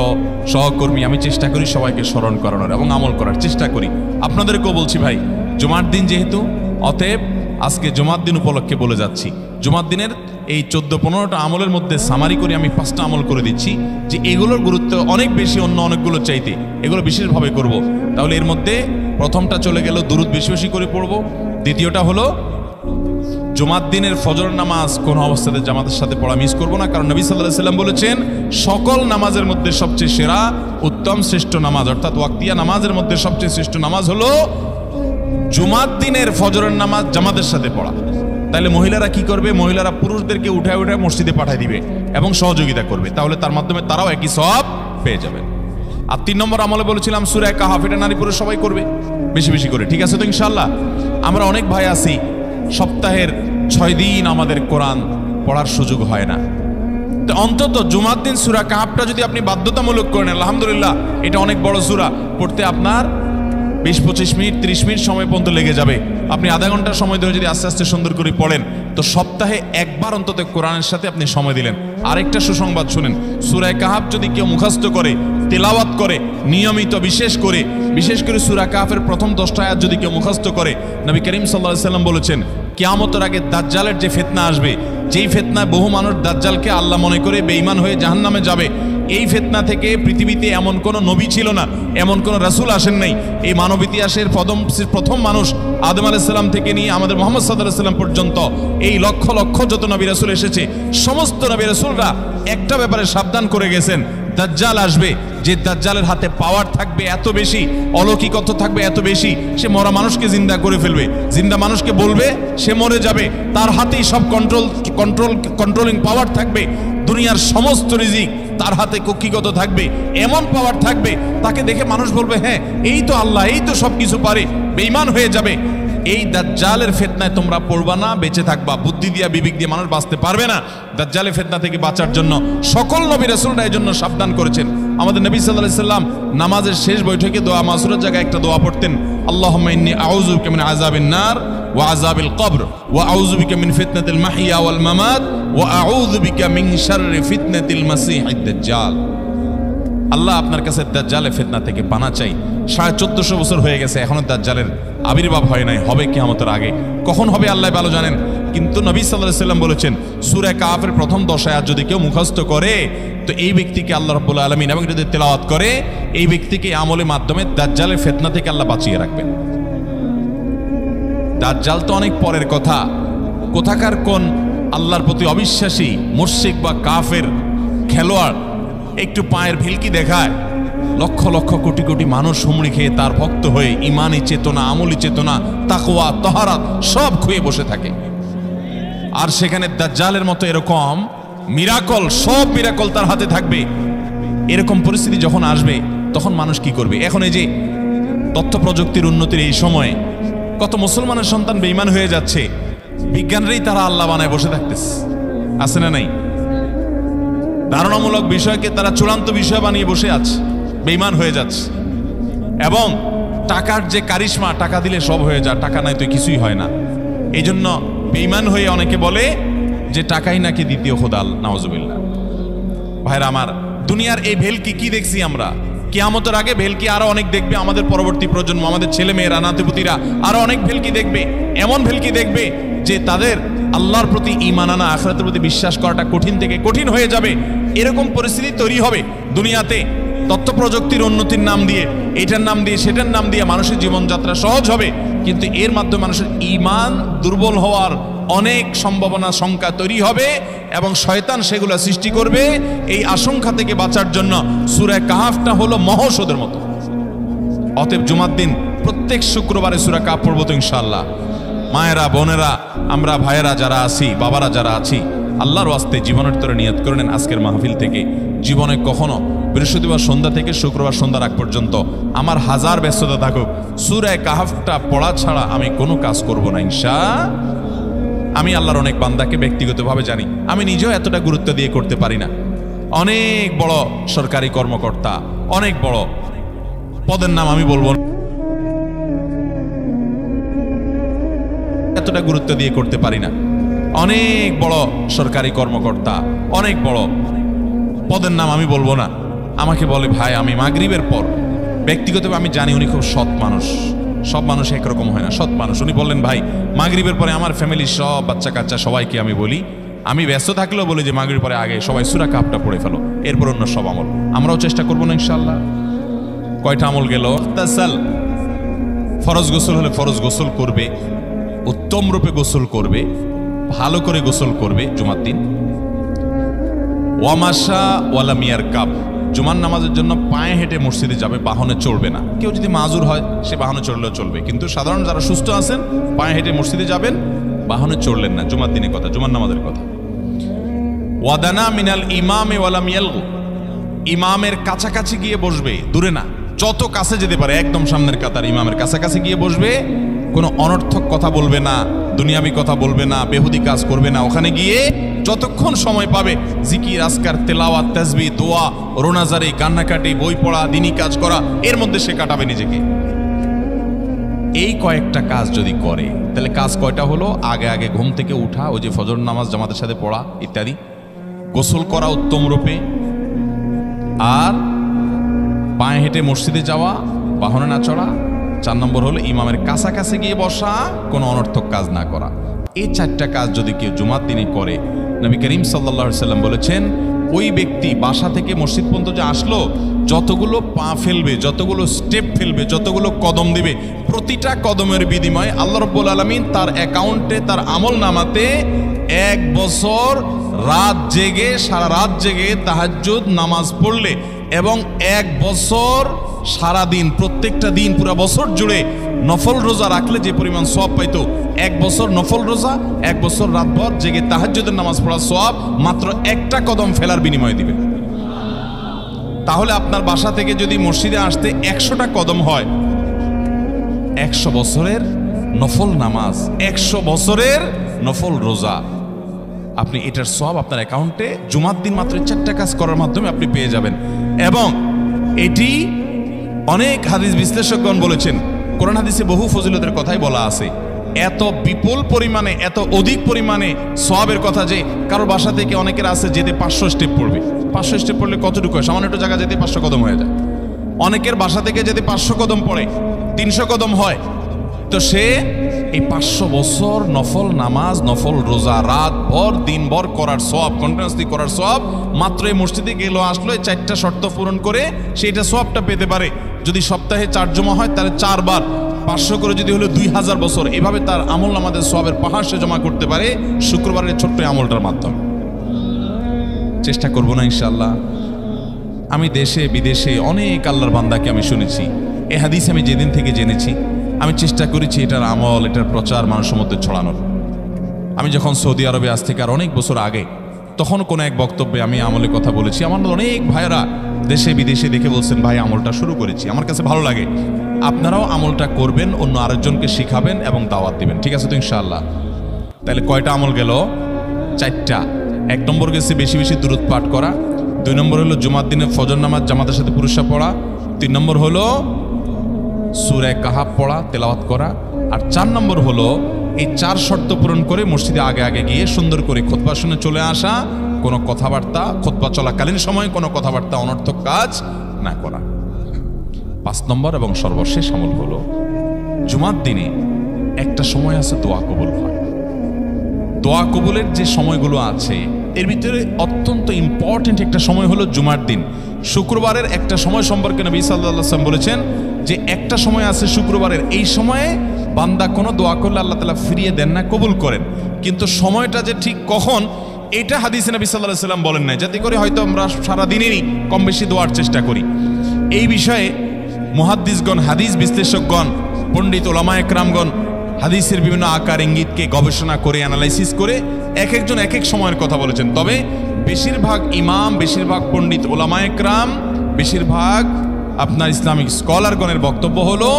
সহকর্মী, আমি চেষ্টা করি সবাইকে স্মরণ করানোর এবং আমল করার চেষ্টা করি। আপনাদেরকেও বলছি ভাই, জুমার দিন যেহেতু, অতএব আজকে জুমার দিন উপলক্ষে বলে যাচ্ছি, জুমার দিনের এই 14-15টা আমলের মধ্যে সামারি করে আমি 5টা আমল করে দিচ্ছি, যে এগুলোর গুরুত্ব অনেক বেশি অন্য অনেকগুলো চাইতে, এগুলো বিশেষভাবে করব। তাহলে এর মধ্যে প্রথমটা চলে গেল দুরূদ বেশি বেশি করে পড়ব। দ্বিতীয়টা হলো জুমার দিনের ফজর নামাজ কোন অবস্থাতে জামাতের সাথে পড়া মিস করব না, কারণ নবী সাল্লাল্লাহু আলাইহি সাল্লাম বলেছেন সকল নামাজের মধ্যে সবচেয়ে সেরা, উত্তম, শ্রেষ্ঠ নামাজ, অর্থাৎ ওয়াক্তিয়া নামাজের মধ্যে সবচেয়ে শ্রেষ্ঠ নামাজ হলো জুমার দিনের ফজরের নামাজ জামাতের সাথে পড়া। তাহলে মহিলারা কি করবে? মহিলারা পুরুষদেরকে উঠায় মসজিদে পাঠিয়ে দিবে এবং সহযোগিতা করবে, তাহলে তার মাধ্যমে তারাও একই সওয়াব পেয়ে যাবে। আর 3 নম্বর আমলে বলেছিলাম সূরা কাহফ, এটা নারী পুরুষ সবাই করবে বেশি বেশি করে, ঠিক আছে তো ইনশাআল্লাহ? আমরা অনেক ভাই আছি সপ্তাহের 6 দিন আমাদের কোরআন পড়ার সুযোগ হয় না, তো অন্তত জুমার দিন সূরা কাহফটা যদি আপনি বাধ্যতামূলক করেন, আলহামদুলিল্লাহ, এটা অনেক বড় সূরা, পড়তে আপনার 20-25 মিনিট 30 মিনিট সময় পর্যন্ত লেগে যাবে। আপনি আধা ঘন্টা সময় ধরে যদি আস্তে আস্তে সুন্দর করে পড়েন, তো সপ্তাহে একবার অন্তত কোরআনের সাথে আপনি সময় দিলেন। আরেকটা সুসংবাদ শুনেন, সূরা কাহফ যদি কেউ মুখস্থ করে, তেলাওয়াত করে নিয়মিত, বিশেষ করে সূরা কাহফের প্রথম 10টা আয়াত যদি কেউ মুখস্থ করে, নবী করিম সাল্লাল্লাহু আলাইহি সাল্লাম বলেছেন কিয়ামতের আগে দাজ্জালের যে ফিতনা আসবে, যেই ফিতনায় বহু মানুষ দাজ্জালকে আল্লাহ মনে করে বেঈমান হয়ে জাহান্নামে যাবে, এই ফিতনা থেকে পৃথিবীতে এমন কোনো নবী ছিল না, এমন কোনো রাসূল আসেন নাই। এই মানব ইতিহাসের প্রথম মানুষ আদম আলাইহিস সালাম থেকে নিয়ে আমাদের মুহাম্মদ সাল্লাল্লাহু আলাইহি সাল্লাম পর্যন্ত এই লক্ষ লক্ষ যত নবী রাসূল এসেছে, সমস্ত নবী রাসূলরা একটা ব্যাপারে সাবধান করে গেছেন, দাজ্জাল আসবে, যে দাজ্জালের হাতে পাওয়ার থাকবে এত বেশি, অলৌকিকত্ব থাকবে এত বেশি, সে মরা মানুষকে জিন্দা করে ফেলবে, জিন্দা মানুষকে বলবে সে মরে যাবে, তার হাতেই সব কন্ট্রোলিং পাওয়ার থাকবে, দুনিয়ার সমস্ত রিজিক তার হাতে কক্ষিগত থাকবে, এমন পাওয়ার থাকবে তাকে দেখে মানুষ বলবে হ্যাঁ এই তো আল্লাহ, এই তো সব কিছু পারে, বেঈমান হয়ে যাবে। এই দাজ্জালের ফিতনায় তোমরা পড়বা না, বেঁচে থাকবা। বুদ্ধি দিয়া বিবেক দিয়ে মানুষ বাঁচতে পারবে না। দাজ্জালের ফিতনা থেকে বাঁচার জন্য সকল নবী রাসূলরা এর জন্য সাবধান করেছেন। আমাদের নবী সাল্লাল্লাহু আলাইহি সাল্লাম নামাজের শেষ বৈঠকে দোয়া মাসুরের জায়গায় একটা দোয়া পড়তেন, আল্লাহুম্মা ইন্নী আউযু বিকা মিন আযাবিন নার ওয়া আযাবিল কবর ওয়া আউযু বিকা মিন ফিতনাতিল মাহইয়া ওয়াল মামাত ওয়া আউযু বিকা মিন শাররি ফিতনাতিল মাসীহিদ দাজ্জাল। আল্লাহ আপনার কাছে দাজ্জালের ফিতনা থেকে পানা চাই। 1450 বছর হয়ে গেছে, এখনো দাজ্জালের আবির্ভাব হয় নাই, হবে কিয়ামতের আগে। কখন হবে আল্লাহ ভালো জানেন। কিন্তু নবী সাল্লাল্লাহু আলাইহি সাল্লাম বলেছেন সূরা কাহফের প্রথম 10 আয়াত যদি কেউ মুখস্থ করে, তো এই ব্যক্তিকে আল্লাহ রাব্বুল আলামিন এবং যদি তেলাওয়াত করে, এই ব্যক্তিকে আমলের মাধ্যমে দাজ্জালের ফিতনা থেকে আল্লাহ বাঁচিয়ে রাখবেন। দাজ্জাল তো অনেক পরের কথা, কোথাকার কোন আল্লাহর প্রতি অবিশ্বাসী মুশরিক বা কাফের খেলোয়াড় একটু পায়ের ভিলকি দেখায়, লক্ষ লক্ষ কোটি কোটি মানুষ হুমড়ি খেয়ে তার ভক্ত হয়ে ইমানি চেতনা, আমলি চেতনা, তাকওয়া, তাহারাত সব খুয়ে বসে থাকে। আর সেখানে দাজ্জালের মতো এরকম মিরাকল, সব মিরাকল তার হাতে থাকবে। এরকম পরিস্থিতি যখন আসবে তখন মানুষ কি করবে? এখন এই যে তথ্য প্রযুক্তির উন্নতির এই সময়ে কত মুসলমানের সন্তান বেঈমান হয়ে যাচ্ছে, বিজ্ঞানরাই তারা আল্লাহ বানায় বসে থাকতেছে, আছে না নাই? ধারণামূলক বিষয়কে তারা চূড়ান্ত বিষয় বানিয়ে বসে আছে, বেঈমান হয়ে যাচ্ছে। এবং টাকার যে কারিশমা, টাকা দিলে সব হয়ে যায়, টাকা নাই তো কিছুই হয় না। এই জন্য বেঈমান হয়ে অনেকে বলে যে টাকাই নাকি দ্বিতীয় খোদা, নাউজুবিল্লাহ। ভাইরা আমার, দুনিয়ার এই ভেলকি কি দেখছি আমরা, কিয়ামতের আগে ভেলকি আরো অনেক দেখবে আমাদের পরবর্তী প্রজন্ম, আমাদের ছেলে মেয়েরা, নাতিপুতিরা আরো অনেক ভেলকি দেখবে। এমন ভেলকি দেখবে যে তাদের আল্লাহর প্রতি ঈমান আনা, আখিরাতের প্রতি বিশ্বাস করাটা কঠিন থেকে কঠিন হয়ে যাবে। এরকম পরিস্থিতি তৈরি হবে দুনিয়াতে তথ্য প্রযুক্তির উন্নতির নাম দিয়ে। এটার নাম দিয়ে সেটার নাম দিয়ে মানুষের জীবনযাত্রা সহজ হবে, কিন্তু এর মাধ্যমে মানুষের ঈমান দুর্বল হওয়ার অনেক সম্ভাবনা শঙ্কা তৈরি হবে এবং শয়তান সেগুলো সৃষ্টি করবে। এই আশঙ্কা থেকে বাঁচার জন্য সূরা কাহাফটা হলো মহৌষধের মতো। অতএব জুমার দিন প্রত্যেক শুক্রবারে সূরা কাহাফ পড়বো তো ইনশাআল্লাহ। মায়েরা, বোনেরা, আমরা ভাইয়েরা যারা আছি, বাবারা যারা আছি, আল্লাহর ওয়াস্তে জীবনের তরে নিয়ত করে নেন আজকের মাহফিল থেকে জীবনে কখনো বৃহস্পতিবার সন্ধ্যা থেকে শুক্রবার সন্ধ্যার আগ পর্যন্ত আমার হাজার ব্যস্ততা থাকুক, সূরা কাহাফটা পড়া ছাড়া আমি কোনো কাজ করব না ইনশাআল্লাহ। আমি আল্লাহর অনেক বান্দাকে ব্যক্তিগতভাবে জানি, আমি নিজেও এতটা গুরুত্ব দিয়ে করতে পারি না। অনেক বড় সরকারি কর্মকর্তা, অনেক বড় পদের নাম আমি বলবো না, এতটা গুরুত্ব দিয়ে করতে পারি না। অনেক বড় সরকারি কর্মকর্তা, অনেক বড় পদের নাম আমি বলবো না, আমাকে বলে ভাই আমি মাগরিবের পর, ব্যক্তিগতভাবে আমি জানি উনি খুব সৎ মানুষ, সব মানুষ একরকম হয় না, সৎ মানুষ। উনি বললেন ভাই মাগরিবের পরে আমার ফ্যামিলির সব বাচ্চা কাচ্চা সবাইকে আমি বলি, আমি ব্যস্ত থাকলেও বলি যে মাগরিবের পরে আগে সবাই সূরা কাহাফটা পড়ে ফেলো, এরপর অন্য সব আমল। আমরাও চেষ্টা করবো না ইনশাআল্লাহ। কয়টা আমল গেল? তাসাল, ফরজ গোসল হলে ফরজ গোসল করবে, উত্তম রূপে গোসল করবে, ভালো করে গোসল করবে জুমার দিন। ওয়ামাশা ওয়ালাম ইয়ারকাব, জুমার নামাজের জন্য পায়ে হেঁটে মসজিদে যাবে, বাহনে চড়বে না। কেউ যদি মাজুর হয় সে বাহনে চড়লেও চলবে, কিন্তু সাধারণ যারা সুস্থ আছেন পায়ে হেঁটে মসজিদে যাবেন, বাহনে চড়লেন না। জুমার দিনের কথা, জুমার নামাজের কথা। ওয়াদানা মিনাল ইমামে ওয়ালাম ইয়ালগু, ইমামের কাছাকাছি গিয়ে বসবে, দূরে না, যত কাছে যেতে পারে একদম সামনের কাতার ইমামের কাছাকাছি গিয়ে বসবে, কোনো অনর্থক কথা বলবে না, দুনিয়াবি কথা বলবে না, বেহুদি কাজ করবে না। ওখানে গিয়ে যতক্ষণ সময় পাবে জিকির, আজকার, তেলাওয়াত, তাসবিহ, দোয়া, রোনাজারি, কান্নাকাটি, বই পড়া, দিনী কাজ করা, এর মধ্যে সে কাটাবে নিজেকে। এই কয়েকটা কাজ যদি করে তাহলে কাজ কয়টা হলো? আগে আগে ঘুম থেকে উঠা, ওই যে ফজর নামাজ জামাতের সাথে পড়া ইত্যাদি, গোসল করা উত্তম রূপে, আর পায়ে হেঁটে মসজিদে যাওয়া, বাহনে না চড়া। 4 নম্বর হলো ইমামের কাছাকাছি গিয়ে বসা, কোনো অনর্থক কাজ না করা। এই 4টা কাজ যদি কেউ জুমার দিনে করে, নবী করিম সাল্লাল্লাহু আলাইহি সাল্লাম বলেছেন ওই ব্যক্তি বাসা থেকে মসজিদ পর্যন্ত যে আসলো, যতগুলো পা ফেলবে, যতগুলো স্টেপ ফেলবে, যতগুলো কদম দিবে, প্রতিটা কদমের বিনিময়ে আল্লাহ রাব্বুল আলামিন তার অ্যাকাউন্টে, তার আমল নামাতে 1 বছর রাত জেগে, সারা রাত জেগে তাহাজ্জুদ নামাজ পড়লে এবং 1 বছর সারাদিন, প্রত্যেকটা দিন পুরো বছর জুড়ে নফল রোজা রাখলে যে পরিমাণ সওয়াব পাইতো, 1 বছর নফল রোজা, 1 বছর রাতভর জেগে তাহাজ্জুদের নামাজ পড়ার সওয়াব মাত্র একটা কদম ফেলার বিনিময়ে দিবে। তাহলে আপনার বাসা থেকে যদি মসজিদে আসতে 100টা কদম হয়, 100 বছরের নফল নামাজ, 100 বছরের নফল রোজা, আপনি এটার সওয়াব আপনার অ্যাকাউন্টে জুমার দিন মাত্র 4টা কাজ করার মাধ্যমে আপনি পেয়ে যাবেন। এবং এটি অনেক হাদিস বিশ্লেষকগণ বলেছেন, কোরআন হাদিসে বহু ফজিলতের কথাই বলা আছে। এত বিপুল পরিমাণে, এত অধিক পরিমাণে সওয়াবের কথা যে কারো বাসা থেকে অনেকের আছে যেতে 500 স্টেপ পড়বে। 500 স্টেপ পড়লে কতটুকু হয়? সামান্য একটু জায়গা যেতে 500 কদম হয়ে যায়। অনেকের বাসা থেকে যেতে 500 কদম পড়ে 300 কদম হয়। তো সে এই 500 বছর নফল নামাজ, নফল রোজা, রাত ভর দিনভর করার সওয়াব, কন্টিনিউয়াসলি করার সওয়াব মাত্র এই মসজিদে গেল আসলো, এই 4টা শর্ত পূরণ করে সেইটা সওয়াবটা পেতে পারে। যদি সপ্তাহে 4 জমা হয় তাহলে 4 বার 500 করে যদি হলো 2000 বছর, এভাবে তার আমল নামাজের সওয়াবের পাহাড় সে জমা করতে পারে শুক্রবারের ছোট্ট আমলটার মাধ্যমে। চেষ্টা করব না ইনশাআল্লাহ। আমি দেশে বিদেশে অনেক আল্লাহর বান্দাকে আমি শুনেছি, এ হাদিস আমি যেদিন থেকে জেনেছি আমি চেষ্টা করেছি এটার আমল, এটার প্রচার মানুষের মধ্যে ছড়ানোর। আমি যখন সৌদি আরবে আজ থেকে আর অনেক বছর আগে, তখন কোনো এক বক্তব্যে আমি আমলের কথা বলেছি। আমার অনেক ভাইয়েরা দেশে বিদেশে দেখে বলছেন ভাই আমলটা শুরু করেছি, আমার কাছে ভালো লাগে, আপনারাও আমলটা করবেন, অন্য আরেকজনকে শিখাবেন এবং দাওয়াত দিবেন। ঠিক আছে তো ইনশাআল্লাহ? তাহলে কয়টা আমল গেল? 4টা। 1 নম্বর গেছে বেশি বেশি দুরূদ পাঠ করা, 2 নম্বর হলো জুমার দিনে ফজর নামাজ জামাতের সাথে পুরুষরা পড়া, 3 নম্বর হলো সূরা কাহাফ পড়া, তেলাওয়াত করা, আর 4 নম্বর হলো এই 4 শর্ত পূরণ করে মসজিদে আগে আগে গিয়ে সুন্দর করে খুতবা শুনে চলে আসা, কোনো কথাবার্তা, খুতবা চলাকালীন সময় কোনো কথাবার্তা, অনর্থক কাজ না করা। 5 নম্বর এবং সর্বশেষ আমল হলো জুমার দিনে একটা সময় আছে দোয়া কবুল হয়। দোয়া কবুলের যে সময়গুলো আছে এর ভিতরে অত্যন্ত ইম্পর্টেন্ট একটা সময় হলো জুমার দিন। শুক্রবারের একটা সময় সম্পর্কে নবী সাল্লাল্লাহু আলাইহি ওয়াসাল্লাম বলেছেন, যে একটা সময় আছে শুক্রবারের, এই সময়ে বান্দা কোনো দোয়া করলে আল্লাহ তাআলা ফিরিয়ে দেন না, কবুল করেন। কিন্তু সময়টা যে ঠিক কখন, এটা হাদিসে নবী সাল্লাল্লাহু আলাইহি ওয়াসাল্লাম বলেন নাই, যাতে করে হয়তো আমরা সারাদিনেরই কম বেশি দোয়ার চেষ্টা করি। এই বিষয়ে মুহাদ্দিসগণ, হাদিস বিশ্লেষকগণ, পণ্ডিত ওলামায়ে কেরামগণ হাদিসের বিভিন্ন আকার ইঙ্গিতকে গবেষণা করে, অ্যানালাইসিস করে এক একজন এক এক সময়ের কথা বলেছেন। তবে বেশিরভাগ ইমাম, বেশিরভাগ পণ্ডিত ওলামায়ে কেরাম, বেশিরভাগ আপনার ইসলামিক স্কলারগণের বক্তব্য হলো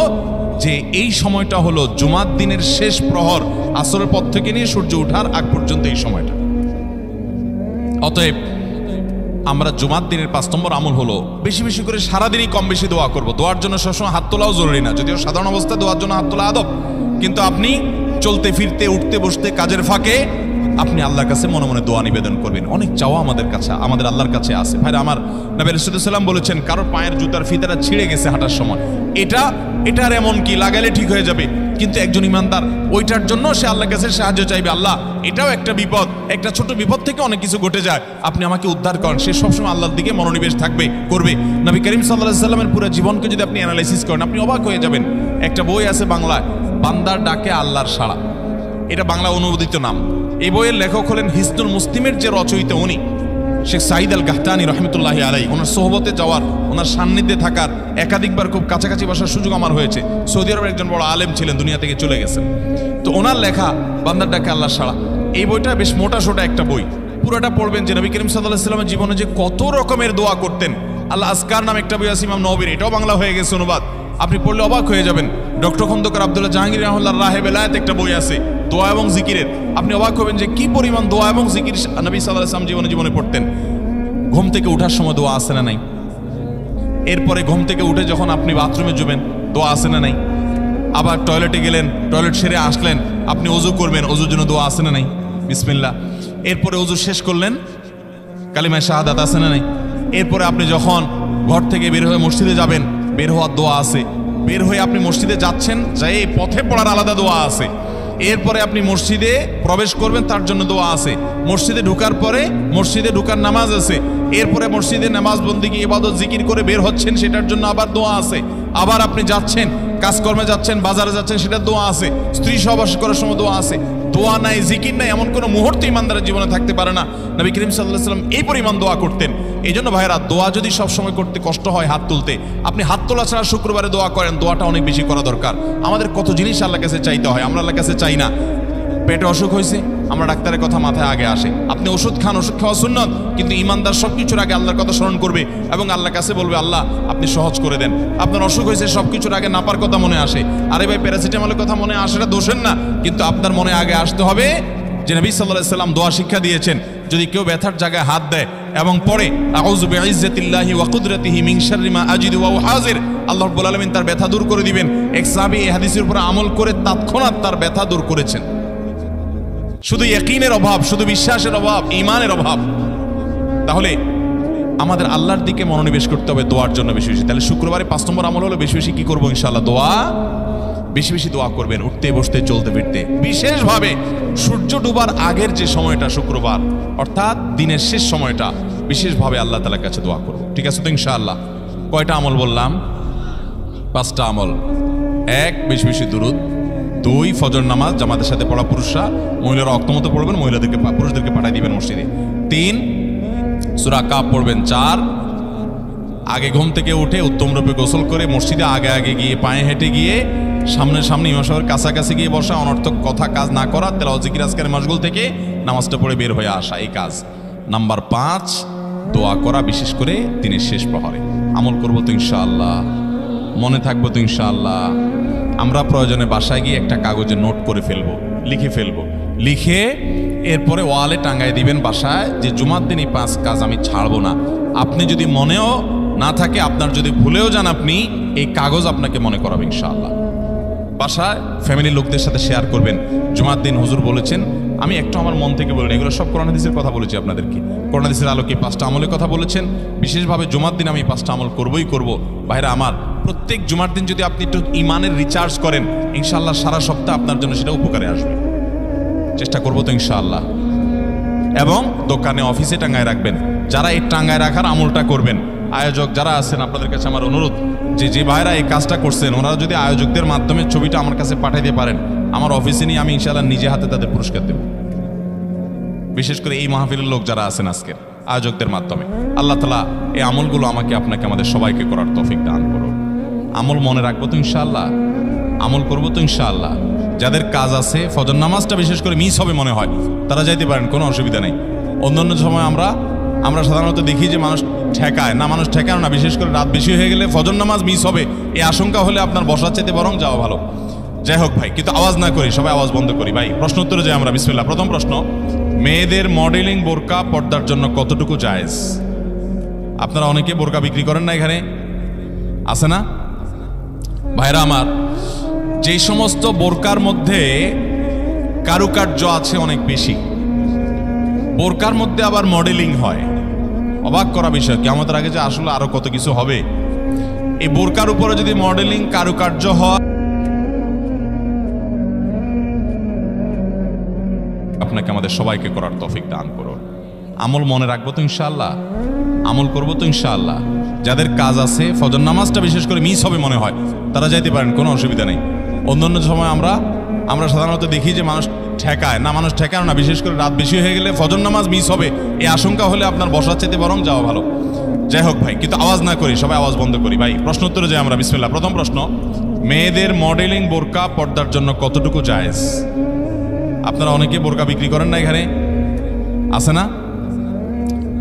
যে এই সময়টা হলো জুমার দিনের শেষ প্রহর, আসরের পর থেকে নিয়ে সূর্য ওঠার আগ পর্যন্ত এই সময়টা। অতএব আমরা জুমার দিনের 5 নম্বর আমল হলো বেশি বেশি করে সারাদিনই কম বেশি দোয়া করব। দোয়ার জন্য সবসময় হাত তোলাও জরুরি না, যদিও সাধারণ অবস্থায় দোয়ার জন্য হাত তোলা আদব, কিন্তু আপনি চলতে ফিরতে, উঠতে বসতে, কাজের ফাঁকে আপনি আল্লাহর কাছে মনে মনে দোয়া নিবেদন করবেন। অনেক চাওয়া আমাদের কাছে, আমাদের আল্লাহর কাছে আছে। ভাইরা আমার, নবী রাসূলুল্লাহ সাল্লাল্লাহু আলাইহি ওয়াসাল্লাম বলেছেন, কারো পায়ের জুতার ফিতাটা ছিঁড়ে গেছে হাঁটার সময়, এটার এমন কি লাগালে ঠিক হয়ে যাবে, কিন্তু একজন ইমানদার ওইটার জন্য সে আল্লাহর কাছে সাহায্য চাইবে। আল্লাহ, এটাও একটা বিপদ, একটা ছোট বিপদ থেকে অনেক কিছু ঘটে যায়, আপনি আমাকে উদ্ধার করেন। সে সবসময় আল্লাহর দিকে মনোনিবেশ করবে। নবী করিম সাল্লাল্লাহু আলাইহি ওয়াসাল্লামের পুরো জীবনকে যদি আপনি অ্যানালাইসিস করেন, আপনি অবাক হয়ে যাবেন। একটা বই আছে বাংলায়, বান্দার ডাকে আল্লাহর সাড়া, এটা বাংলা অনুবাদিত নাম। এই বইয়ের লেখক হলেন হিসনুল মুসলিমের যে রচয়িতা, উনি শেখ সাঈদ আল গাহতানি রহমতুল্লাহি আলাইহি। ওনার সোহবতে যাওয়ার, ওনার সান্নিধ্যে থাকার একাধিকবার খুব কাছাকাছি বসার সুযোগ আমার হয়েছে। সৌদি আরবের একজন বড় আলেম ছিলেন, দুনিয়া থেকে চলে গেছেন। তো ওনার লেখা বান্দার ডাকে আল্লাহর সাড়া, এই বইটা বেশ মোটা সোটা একটা বই। পুরোটা পড়বেন যে নবী করিম সাল্লাল্লাহু আলাইহি ওয়াসাল্লামের জীবনে যে কত রকমের দোয়া করতেন। আল্লাহ আজকার নামে একটা বই আছে ইমাম নববীর, এটাও বাংলা হয়ে গেছে অনুবাদ, আপনি পড়লে অবাক হয়ে যাবেন। ডক্টর খন্দকার আব্দুল্লাহ জাহাঙ্গীর রাহিমাহুল্লাহর রাহে বেলায়েত একটা বই আছে দোয়া এবং জিকিরের, আপনি অবাক হবেন যে কি পরিমাণ দোয়া এবং জিকির নবী সাল্লাল্লাহু আলাইহি ওয়াসাল্লাম জীবনে পড়তেন। ঘুম থেকে ওঠার সময় দোয়া আছে না নাই? এরপরে ঘুম থেকে উঠে যখন আপনি বাথরুমে যাবেন, দোয়া আছে না নাই? আবার টয়লেটে গেলেন, টয়লেট সেরে আসলেন, আপনি ওযু করবেন, ওযুর জন্য দোয়া আছে না নাই? বিসমিল্লাহ। এরপরে ওযু শেষ করলেন, কালিমায়ে শাহাদাত আছে না নাই? এরপরে আপনি যখন ঘর থেকে বের হয়ে মসজিদে যাবেন, বের হওয়ার দোয়া আছে। বের হয়ে আপনি মসজিদে যাচ্ছেন, যাই পথে পড়ার আলাদা দোয়া আছে। এরপরে আপনি মসজিদে প্রবেশ করবেন, তার জন্য দোয়া আছে। মসজিদে ঢোকার পরে মসজিদে ঢোকার নামাজ আছে। এরপরে মসজিদে নামাজ বন্দিগি ইবাদত জিকির করে বের হচ্ছেন, সেটার জন্য আবার দোয়া আছে। আবার আপনি যাচ্ছেন, কাজকর্মে যাচ্ছেন, বাজারে যাচ্ছেন, সেটার দোয়া আছে। স্ত্রী সহবাস করার সময় দোয়া আছে। দোয়া নাই, জিকির নাই, এমন কোনো মুহূর্তে ইমানদারের জীবনে থাকতে পারে না। নবী করিম সাল্লাল্লাহু আলাইহি ওয়াসাল্লাম এই পরিমাণ দোয়া করতেন। এই জন্য ভাইরা, দোয়া যদি সবসময় করতে কষ্ট হয় হাত তুলতে, আপনি হাত তোলা ছাড়া শুক্রবারে দোয়া করেন, দোয়াটা অনেক বেশি করা দরকার। আমাদের কত জিনিস আল্লাহর কাছে চাইতে হয়, আমরা আল্লাহর কাছে চাই না। পেটে অসুখ হয়েছে, আমরা ডাক্তারের কথা মাথায় আগে আসে, আপনি ওষুধ খান, ওষুধ খাওয়া সুন্নত, কিন্তু ইমানদার সবকিছুর আগে আল্লাহর কথা স্মরণ করবে এবং আল্লাহর কাছে বলবে, আল্লাহ আপনি সহজ করে দেন। আপনার অসুখ হয়েছে, সবকিছুর আগে নাপার কথা মনে আসে, আরে ভাই প্যারাসিটামলের কথা মনে আসে, এটা দোষের না, কিন্তু আপনার মনে আগে আসতে হবে যে নবী সাল্লাল্লাহু আলাইহি ওয়াসাল্লাম দোয়া শিক্ষা দিয়েছেন, যদি কেউ ব্যথার জায়গায় হাত দেয় এবং পড়ে আউযু বিইজ্জাতিল্লাহি ওয়া কুদরাতিহি মিন শাররি মা আজিদু ওয়া হাজির, আল্লাহ রাব্বুল আলামিন তার ব্যথা দূর করে দিবেন। এক সাহাবী এই হাদিসের উপর আমল করে তৎক্ষণাৎ তার ব্যথা দূর করেছেন। শুধু ইয়াকিনের অভাব, শুধু বিশ্বাসের অভাব, ঈমানের অভাব। তাহলে আমাদের আল্লাহর দিকে মনোনিবেশ করতে হবে দোয়ার জন্য বেশি বেশি। তাহলে শুক্রবারে 5 নম্বর আমল হলো বেশি বেশি কি করবো? ইনশাআল্লাহ দোয়া, বেশি বেশি দোয়া করবেন, উঠতে বসতে চলতে ফিরতে। বিশেষভাবে সূর্য ডুবার আগের যে সময়টা শুক্রবার, অর্থাৎ দিনের শেষ সময়টা, বিশেষভাবে আল্লাহ তাআলার কাছে দোয়া করব। ঠিক আছে তো ইনশাআল্লাহ? কয়টা আমল বললাম? 5টা আমল। 1, বেশি বেশি দুরূদ। 2, ফজর নামাজ জামাতের সাথে পড়া পুরুষরা, মহিলারা অক্তমত পড়বেন, পুরুষদেরকে পাঠিয়ে দিবেন মসজিদে। 3, সূরা কাফ পড়বেন। 4, আগে ঘুম থেকে উঠে উত্তম রূপে গোসল করে মসজিদে আগে আগে গিয়ে পায়ে হেঁটে গিয়ে সামনে ইমাম সাহেবের কাছাকাছি গিয়ে বসা, অনর্থক কথা কাজ না করা, তেলাওয়াত জিকির আজকারের মাশগুল থেকে নামাজটা পড়ে বের হয়ে আসা, এই কাজ। নাম্বার 5, দোয়া করা, বিশেষ করে দিনের শেষ প্রহরে। আমল করবো তো ইনশাআল্লাহ, মনে থাকবো তো ইনশাআল্লাহ। আমরা প্রয়োজনে বাসায় গিয়ে একটা কাগজে নোট করে ফেলবো, লিখে ফেলবো, লিখে এরপরে ওয়ালে টাঙ্গায় দিবেন বাসায় যে জুমার দিন এই 5 কাজ আমি ছাড়বো না। আপনি যদি মনেও না থাকে, আপনার যদি ভুলেও যান, আপনি এই কাগজ আপনাকে মনে করাবে ইনশাআল্লাহ। বাসায় ফ্যামিলির লোকদের সাথে শেয়ার করবেন, জুমার দিন হুজুর বলেছেন, আমি একটু আমার মন থেকে বলিনি, এগুলো সব কোরআন হাদিসের কথা বলেছি আপনাদেরকে। কোরআন হাদিসের আলোকে 5টা আমলের কথা বলেছেন, বিশেষভাবে জুমার দিন আমি 5টা আমল করবই করব। ভাইরা আমার, প্রত্যেক জুমার দিন যদি আপনি একটু ইমানের রিচার্জ করেন, ইনশাআল্লাহ সারা সপ্তাহ আপনার জন্য সেটা উপকারে আসবে। চেষ্টা করবো তো ইনশাআল্লাহ। এবং দোকানে অফিসে টাঙ্গায় রাখবেন। যারা এই টাঙ্গায় রাখার আমলটা করবেন, আয়োজক যারা আছেন আপনাদের কাছে আমার অনুরোধ যে ভাইরা এই কাজটা করছেন ওনারা যদি আয়োজকদের মাধ্যমে ছবিটা আমার কাছে পাঠাইতে পারেন, আমার অফিসে নিয়ে আমি ইনশাআল্লাহ নিজে হাতে তাদের পুরস্কার দেব। বিশেষ করে এই মাহফিলের লোক যারা আছেন আজকের আয়োজকদের মাধ্যমে আল্লাহ তাআলা এই আমলগুলো আমাকে আপনাকে আমাদের সবাইকে করার তৌফিক দান করুন। আমল মনে রাখবো তো ইনশাআল্লাহ, আমল করবো তো ইনশাআল্লাহ। যাদের কাজ আছে, ফজর নামাজটা বিশেষ করে মিস হবে মনে হয়, তারা যাইতে পারেন, কোনো অসুবিধা নেই। অন্যান্য সময় আমরা সাধারণত দেখি যে মানুষ ঠেকায় না, মানুষ ঠেকানো না, বিশেষ করে রাত বেশি হয়ে গেলে ফজর নামাজ মিস হবে এই আশঙ্কা হলে আপনার বসার চাইতে বরং যাওয়া ভালো। যাই হোক ভাই, কিন্তু আওয়াজ না করি, সবাই আওয়াজ বন্ধ করি ভাই। প্রশ্ন উত্তরে যাই আমরা, বিসমিল্লাহ। প্রথম প্রশ্ন, মেয়েদের মডেলিং বোরকা পর্দার জন্য কতটুকু জায়েজ? আপনারা অনেকে বোরকা বিক্রি করেন না, এখানে আছে না ভাইরা আমার? যে সমস্ত বোরকার মধ্যে কারুকার্য আছে অনেক বেশি, বোরকার মধ্যে আবার মডেলিং হয়, অবাক করা বিষয়। কিয়ামতের আগে যে আসলে আরো কত কিছু হবে। এই বোরকার উপরে যদি মডেলিং কারুকার্য হয়, আপনাকে আমাদের সবাইকে করার তৌফিক দান করুন। আমল মনে রাখবো তো ইনশাআল্লাহ, আমল করবো তো ইনশাআল্লাহ। যাদের কাজ আছে, ফজর নামাজটা বিশেষ করে মিস হবে মনে হয়, তারা যাইতে পারেন, কোনো অসুবিধা নেই। অন্যান্য সময় আমরা সাধারণত দেখি যে মানুষ ঠেকায় না, মানুষ ঠেকানো না, বিশেষ করে রাত বেশি হয়ে গেলে ফজর নামাজ মিস হবে এই আশঙ্কা হলে আপনার বসার চাইতে বরং যাওয়া ভালো। যাই হোক ভাই, কিন্তু আওয়াজ না করি, সবাই আওয়াজ বন্ধ করি ভাই। প্রশ্ন উত্তরে যাই আমরা, বিসমিল্লাহ। প্রথম প্রশ্ন, মেয়েদের মডেলিং বোরকা পর্দার জন্য কতটুকু জায়েজ? আপনারা অনেকে বোরকা বিক্রি করেন না, এখানে আছে না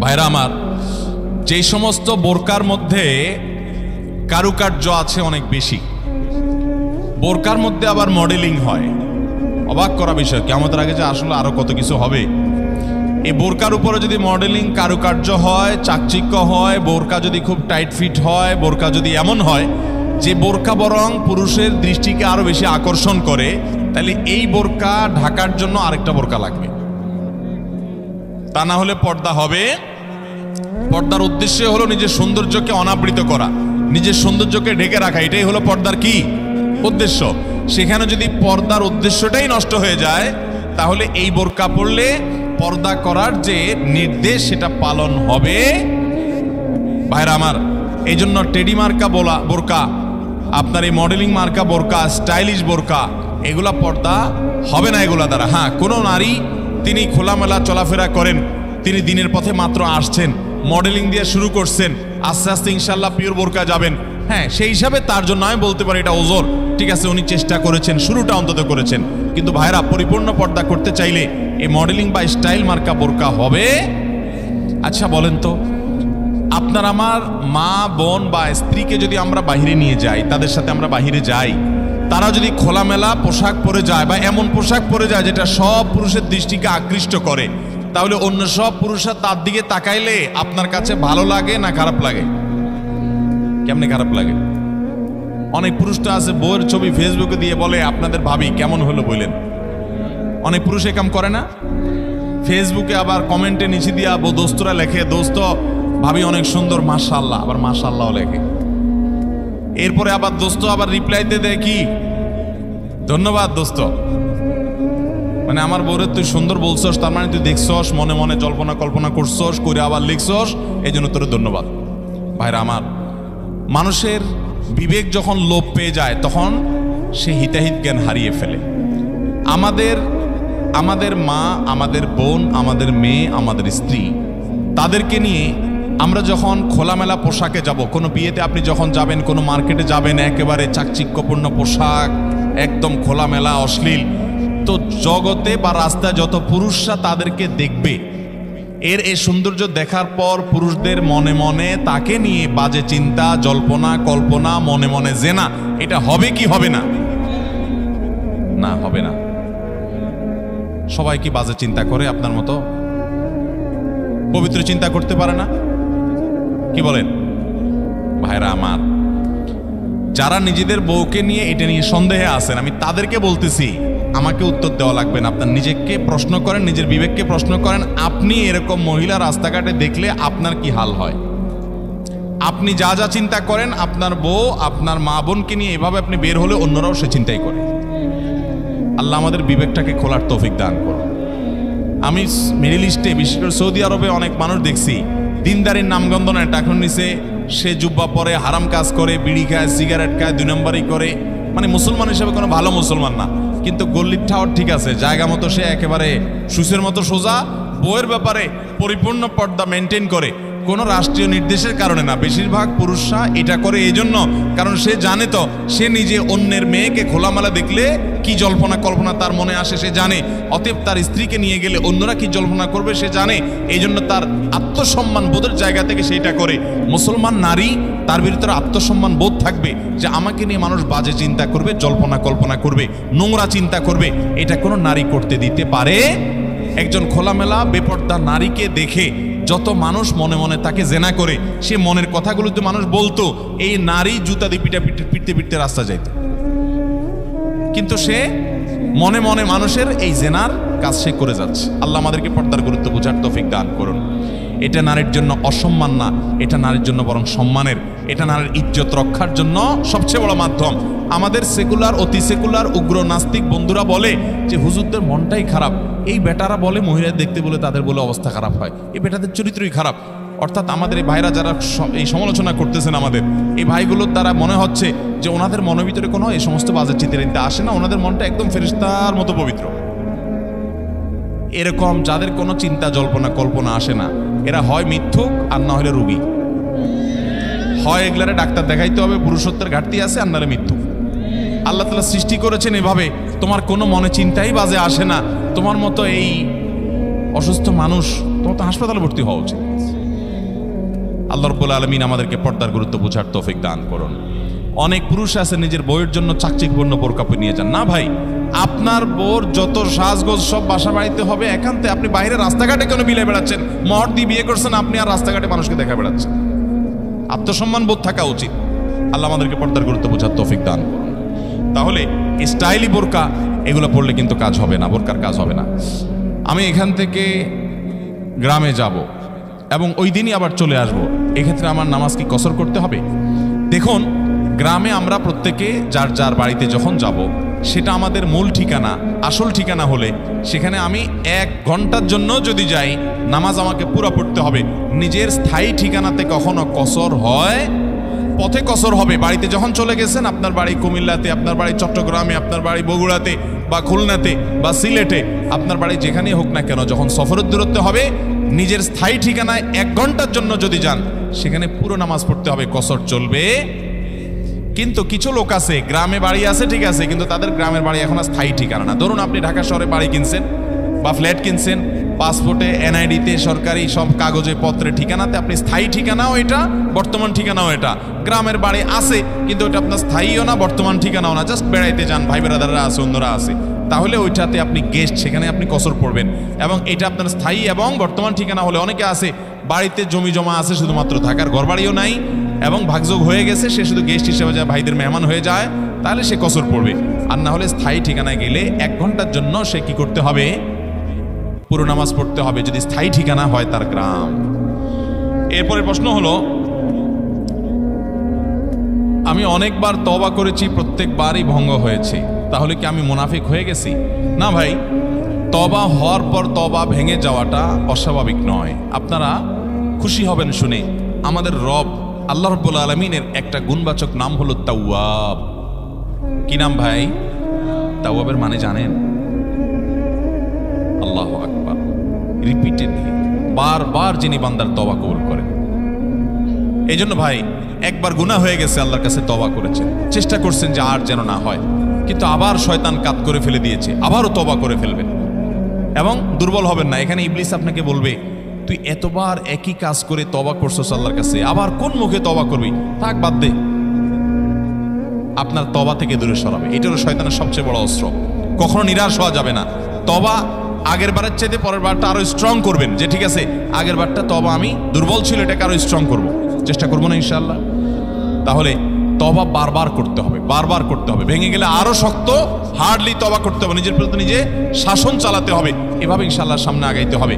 ভাইরা আমার? যে সমস্ত বোরকার মধ্যে কারুকার্য আছে অনেক বেশি, বোরকার মধ্যে আবার মডেলিং হয়, অবাক করা বিষয়। কিয়ামতের আগে যে আসলে আরো কত কিছু হবে। এই বোরকার উপরে যদি মডেলিং কারুকার্য হয়, চাকচিক্য হয়, বোরকা যদি খুব টাইট ফিট হয়, বোরকা যদি এমন হয় যে বোরকা বরং পুরুষের দৃষ্টিকে আরো বেশি আকর্ষণ করে, তাহলে এই বোরকা ঢাকার জন্য আরেকটা বোরকা লাগবে। তা না হলে পর্দা হবে। পর্দার উদ্দেশ্য হলো নিজের সৌন্দর্যকে অনাবৃত করা, নিজের সৌন্দর্যকে ঢেকে রাখা, এটাই হলো পর্দার কি উদ্দেশ্য। সেখানে যদি পর্দার উদ্দেশ্যটাই নষ্ট হয়ে যায়, তাহলে এই বোরকা পরলে পর্দা করার যে নির্দেশ সেটা পালন হবে ভাইরা আমার। এই জন্য টেডি মার্কা বোরকা, আপনার এই মডেলিং মার্কা বোরকা, স্টাইলিশ বোরকা, এগুলা পর্দা হবে না এগুলা দ্বারা। হ্যাঁ, কোনো নারী তিনি খোলামেলা চলাফেরা করেন, তিনি দিনের পথে মাত্র আসছেন, মডেলিং দিয়ে শুরু করছেন, আস্তে আস্তে ইনশাল্লাহ পিওর বোরকা যাবেন। হ্যাঁ, সেই হিসাবে তার জন্য আমি বলতে পারি এটা ওজোর, ঠিক আছে, উনি চেষ্টা করেছেন, শুরুটা অন্তত করেছেন। কিন্তু ভাইরা, পরিপূর্ণ পর্দা করতে চাইলে এই মডেলিং বা স্টাইল মার্কা বোরকা হবে। আচ্ছা বলেন তো, আপনার আমার মা বোন বা স্ত্রীকে যদি আমরা বাহিরে নিয়ে যাই, তাদের সাথে আমরা বাহিরে যাই, তারা যদি খোলামেলা পোশাক পরে যায় বা এমন পোশাক পরে যায় যেটা সব পুরুষের দৃষ্টিকে আকৃষ্ট করে, তাহলে অন্য সব পুরুষরা তার দিকে তাকাইলে আপনার কাছে ভালো লাগে না খারাপ লাগে? কেমনে খারাপ লাগে? অনেক পুরুষটা আছে বউয়ের ছবি ফেসবুকে দিয়ে বলে আপনাদের ভাবি কেমন হলো বললেন। অনেক পুরুষ এ কাম করে না? ফেসবুকে আবার কমেন্টে নিচে দিয়া দোস্তরা লেখে, দোস্ত ভাবি অনেক সুন্দর, মাশাআল্লাহ, আবার মাশাআল্লাহ লেখে। এরপরে আবার দোস্ত আবার রিপ্লাইতে দেয় কি, ধন্যবাদ দোস্ত। মানে আমার বউরে তুই সুন্দর বলছস, তার মানে তুই দেখছস, মনে মনে জল্পনা কল্পনা করছস, করে আবার লিখছস, এই জন্য তোর ধন্যবাদ। ভাইরা আমার, মানুষের বিবেক যখন লোপ পেয়ে যায় তখন সে হিতাহিত জ্ঞান হারিয়ে ফেলে। আমাদের মা, আমাদের বোন, আমাদের মেয়ে, আমাদের স্ত্রী, তাদেরকে নিয়ে আমরা যখন খোলামেলা পোশাকে যাব, কোনো বিয়েতে আপনি যখন যাবেন, কোনো মার্কেটে যাবেন, একেবারে চাকচিক্যপূর্ণ পোশাক, একদম খোলামেলা অশ্লীল, তো জগতে বা রাস্তায় যত পুরুষরা তাদেরকে দেখবে, এই সৌন্দর্য দেখার পর পুরুষদের মনে মনে তাকে নিয়ে বাজে চিন্তা, জল্পনা কল্পনা, মনে মনে জেনা, এটা হবে কি হবে না? না, হবে না। সবাই কি বাজে চিন্তা করে আপনার মতো? পবিত্র চিন্তা করতে পারে না? কি বলেন ভাইরা আমার? যারা নিজেদের বউকে নিয়ে এটা নিয়ে সন্দেহে আছেন, আমি তাদেরকে বলতেছি, আমাকে উত্তর দেওয়া লাগবে না। আপনার নিজেকে প্রশ্ন করেন, নিজের বিবেককে প্রশ্ন করেন, আপনি এরকম মহিলা রাস্তাঘাটে দেখলে আপনার কি হাল হয়? আপনি যা যা চিন্তা করেন, আপনার বউ, আপনার মা বোনকে নিয়ে এভাবে আপনি বের হলে অন্যরাও সে চিন্তাই করে। আল্লাহ আমাদের বিবেকটাকে খোলার তৌফিক দান করুন। আমি মিডল ইস্টে, বিশেষ করে সৌদি আরবে অনেক মানুষ দেখছি, দিনদারির নামগন্ধ নেয়, এখন নিচে সে জুব্বা পরে, হারাম কাজ করে, বিড়ি খায়, সিগারেট খায়, 2 নম্বরই করে, মানে মুসলমান হিসেবে কোনো ভালো মুসলমান না। কিন্তু গল্লির ঠাওয়ার ঠিক আছে, জায়গা মতো সে একেবারে সুসের মতো সোজা, বইয়ের ব্যাপারে পরিপূর্ণ পর্দা মেনটেন করে, কোনো রাষ্ট্রীয় নির্দেশের কারণে না। বেশিরভাগ পুরুষরা এটা করে এই জন্য, কারণ সে জানে তো সে নিজে অন্যের মেয়েকে খোলামেলা দেখলে কি জল্পনা কল্পনা তার মনে আসে সে জানে, অতএব তার স্ত্রীকে নিয়ে গেলে অন্যরা কি জল্পনা করবে সে জানে, এই জন্য তার আত্মসম্মান বোধের জায়গা থেকে সেইটা করে। মুসলমান নারী তার ভিতরে আত্মসম্মান বোধ থাকবে যে আমাকে নিয়ে মানুষ বাজে চিন্তা করবে, জল্পনা কল্পনা করবে, নোংরা চিন্তা করবে, এটা কোনো নারী করতে দিতে পারে। একজন খোলামেলা বেপর্দা নারীকে দেখে যত মানুষ মনে মনে তাকে জেনা করে, সে মনের কথাগুলো তো মানুষ বলতো, এই নারী জুতা দিয়ে পিটতে পিটতে রাস্তা যাইত, কিন্তু সে মনে মনে মানুষের এই জেনার কাজ সে করে যাচ্ছে। আল্লাহ আমাদেরকে পর্দার গুরুত্ব বোঝার তৌফিক দান করুন। এটা নারীর জন্য অসম্মান না, এটা নারীর জন্য বরং সম্মানের, এটা নারীর ইজ্জত রক্ষার জন্য সবচেয়ে বড় মাধ্যম। আমাদের সেকুলার, অতি সেকুলার, উগ্র নাস্তিক বন্ধুরা বলে যে হুজুরদের মনটাই খারাপ, এই বেটারা বলে মহিলা দেখতে বলে তাদের বলে অবস্থা খারাপ হয়, এই বেটাদের চরিত্রই খারাপ। অর্থাৎ আমাদের এই ভাইরা যারা এই সমালোচনা করতেছেন, আমাদের এই ভাইগুলোর দ্বারা মনে হচ্ছে যে ওনাদের মনের ভিতরে কোনো এই সমস্ত বাজে চিন্তা আসে না, ওনাদের মনটা একদম ফেরেশতার মতো পবিত্র। এরকম যাদের কোনো চিন্তা জল্পনা কল্পনা আসে না, এরা হয় মিথ্যুক আর না হলে রোগী। হয় এগুলারে ডাক্তার দেখাইতে হবে, পুরুষত্বের ঘাটতি আছে, আর নাহলে মিথ্যুক। আল্লাহ তাআলা সৃষ্টি করেছেন এভাবে, তোমার কোনো মনে চিন্তাই বাজে আসে না, তোমার মতো এই অসুস্থ মানুষ, তোমার তো হাসপাতালে ভর্তি হওয়া উচিত। আল্লাহ রাব্বুল আলামিন আমাদেরকে পর্দার গুরুত্ব বোঝার তৌফিক দান করুন। অনেক পুরুষ আছে নিজের বউয়ের জন্য চাকচিক্যপূর্ণ বোরকা পরে নিয়ে যান। না ভাই, আপনার বউর যত সাজগোজ সব বাসা বাড়িতে হবে, একান্তে আপনি বাইরে রাস্তাঘাটে কেন বিলে বেড়াচ্ছেন? মহর দিয়ে বিয়ে করছেন আপনি, আর রাস্তাঘাটে মানুষকে দেখা বেড়াচ্ছেন। আত্মসম্মান বোধ থাকা উচিত। আল্লাহ আমাদেরকে পর্দার গুরুত্ব বোঝার তৌফিক দান করুন। তাহলে স্টাইলি বোরকা এগুলো পড়লে কিন্তু কাজ হবে না, বোরকার কাজ হবে না। আমি এখান থেকে গ্রামে যাব এবং ওই দিনই আবার চলে আসব, এক্ষেত্রে আমার নামাজ কি কসর করতে হবে? দেখুন, গ্রামে আমরা প্রত্যেকে যার যার বাড়িতে যখন যাব, সেটা আমাদের মূল ঠিকানা, আসল ঠিকানা হলে সেখানে আমি 1 ঘন্টার জন্য যদি যাই, নামাজ আমাকে পুরো পড়তে হবে। নিজের স্থায়ী ঠিকানাতে কখনো কসর হয়? পথে কসর হবে। বাড়িতে যখন চলে গেছেন, আপনার বাড়ি কুমিল্লাতে, আপনার বাড়ি চট্টগ্রামে, আপনার বাড়ি বগুড়াতে বা খুলনাতে বা সিলেটে, আপনার বাড়ি যেখানেই হোক না কেন, যখন সফরের দূরত্ব হবে, নিজের স্থায়ী ঠিকানায় 1 ঘন্টার জন্য যদি যান, সেখানে পুরো নামাজ পড়তে হবে, কসর চলবে। কিন্তু কিছু লোক আছে, গ্রামে বাড়ি আছে ঠিক আছে, কিন্তু তাদের গ্রামের বাড়ি এখন আর স্থায়ী ঠিকানা না। ধরুন আপনি ঢাকা শহরে বাড়ি কিনছেন বা ফ্ল্যাট কিনছেন, পাসপোর্টে, এনআইডিতে, সরকারি সব কাগজে পত্রে ঠিকানাতে আপনি স্থায়ী ঠিকানাও এটা, বর্তমান ঠিকানাও এটা। গ্রামের বাড়ি আছে কিন্তু ওইটা আপনার স্থায়ীও না, বর্তমান ঠিকানাও না, জাস্ট বেড়াইতে যান, ভাই ব্রাদাররা আছে, অন্যরা আছে, তাহলে ওইটাতে আপনি গেস্ট, সেখানে আপনি কসর পড়বেন। এবং এটা আপনার স্থায়ী এবং বর্তমান ঠিকানা হলে, অনেকে আছে বাড়িতে জমি জমা আছে, শুধুমাত্র থাকার ঘরবাড়িও নাই এবং ভাগযোগ হয়ে গেছে, সে শুধু গেস্ট হিসেবে যায়, ভাইদের মেহমান হয়ে যায়, তাহলে সে কসর পড়বে। আর না হলে স্থায়ী ঠিকানায় গেলে 1 ঘন্টার জন্য সে কি করতে হবে? পুরো নামাজ পড়তে হবে, যদি স্থায়ী ঠিকানা হয় তার গ্রাম। এরপরে প্রশ্ন হলো, আমি অনেকবার তওবা করেছি, প্রত্যেকবারই ভঙ্গ হয়েছে, তাহলে কি আমি মুনাফিক হয়ে গেছি? না ভাই, তওবা হওয়ার পর তওবা ভেঙে যাওয়াটা অস্বাভাবিক নয়। আপনারা খুশি হবেন শুনে, আমাদের রব আল্লাহ রাব্বুল আলামিনের একটা গুণবাচক নাম হলো তাওয়াব। কি নাম ভাই? তাওয়াবের মানে জানেন? আল্লাহু আকবার। রিপিটেডলি, বারবার যিনি বান্দার তওবা কবুল করেন। এই জন্য ভাই, একবার গুনাহ হয়ে গেছে, আল্লাহর কাছে তওবা করেছেন, চেষ্টা করছেন যে আর যেন না হয়, কিন্তু আবার শয়তান কাত করে ফেলে দিয়েছে, আবারও তওবা করে ফেলবেন এবং দুর্বল হবেন না। এখানে ইবলিস আপনাকে বলবে, তুই এতবার একই কাজ করে তওবা করছস আল্লাহর কাছে, আবার কোন মুখে তওবা করবি? থাক, বাদ দে। আপনার তওবা থেকে দূরে সরাবে। এটা হলো শয়তানের সবচেয়ে বড় অস্ত্র। কখনো নিরাশ হওয়া যাবে না। তওবা আগের বারের চাইতে পরের বারটা আরো স্ট্রং করবেন, যে ঠিক আছে আগের বারটা তওবা আমি দুর্বল ছিল, এটাকে আরো স্ট্রং করব, চেষ্টা করবো না ইনশাআল্লাহ। তাহলে তওবা বারবার করতে হবে, বারবার করতে হবে। ভেঙে গেলে আরো শক্ত, হার্ডলি তওবা করতে হবে, নিজের প্রতি নিজে শাসন চালাতে হবে। এভাবে ইনশাআল্লাহ সামনে আগাইতে হবে।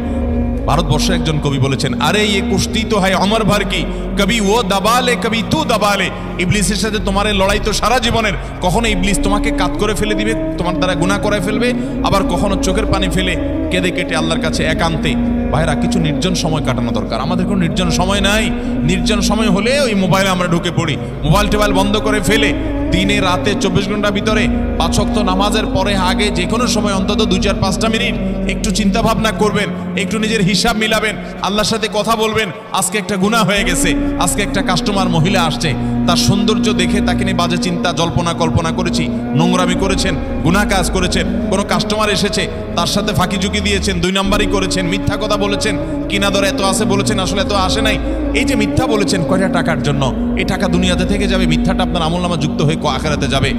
ভারতবর্ষে একজন কবি বলেছেন, আরে ये কুস্তি তো হয় অমর ভর কি, কবি ও দাবালে কবি তু দাবালে। ইবলিসের সাথে তোমার এই লড়াই তো সারা জীবনের। কখনো ইবলিস তোমাকে কাত করে ফেলে দিবে, তোমার দ্বারা গুনাহ করে ফেলবে, আবার কখনো চোখের পানি ফেলে কেঁদে কেটে আল্লাহর কাছে একান্তে। ভাইরা, কিছু নির্জন সময় কাটানো দরকার। আমাদের কোনো নির্জন সময় নাই। নির্জন সময় হলে ওই মোবাইলে আমরা ঢুকে পড়ি, মোবাইল টোবাইল বন্ধ করে ফেলে দিনে রাতে 24 ঘন্টার ভিতরে 5 ওয়াক্ত নামাজের পরে আগে যে কোনো সময় অন্তত 2-4-5টা মিনিট একটু চিন্তা ভাবনা করবেন, একটু নিজের হিসাব মিলাবেন, আল্লাহর সাথে কথা বলবেন। আজকে একটা গুনাহ হয়ে গেছে, আজকে একটা কাস্টমার মহিলা আসছে, তার সৌন্দর্য দেখে তাকে নিয়ে বাজে চিন্তা জল্পনা কল্পনা করেছি, নোংরামি করেছেন, গুনাহ কাজ করেছেন। কোনো কাস্টমার এসেছে, তার সাথে ফাঁকি ঝুঁকি দিয়েছেন, 2 নাম্বারই করেছেন, মিথ্যা কথা বলেছেন, কিনা দর এত আছে বলেছেন, আসলে এত আসে নাই। এই যে মিথ্যা বলেছেন কয়টা টাকার জন্য, এই টাকা দুনিয়াতে থেকে যাবে, মিথ্যাটা আপনার আমলনামা যুক্ত হয়ে আখিরাতে যাবে।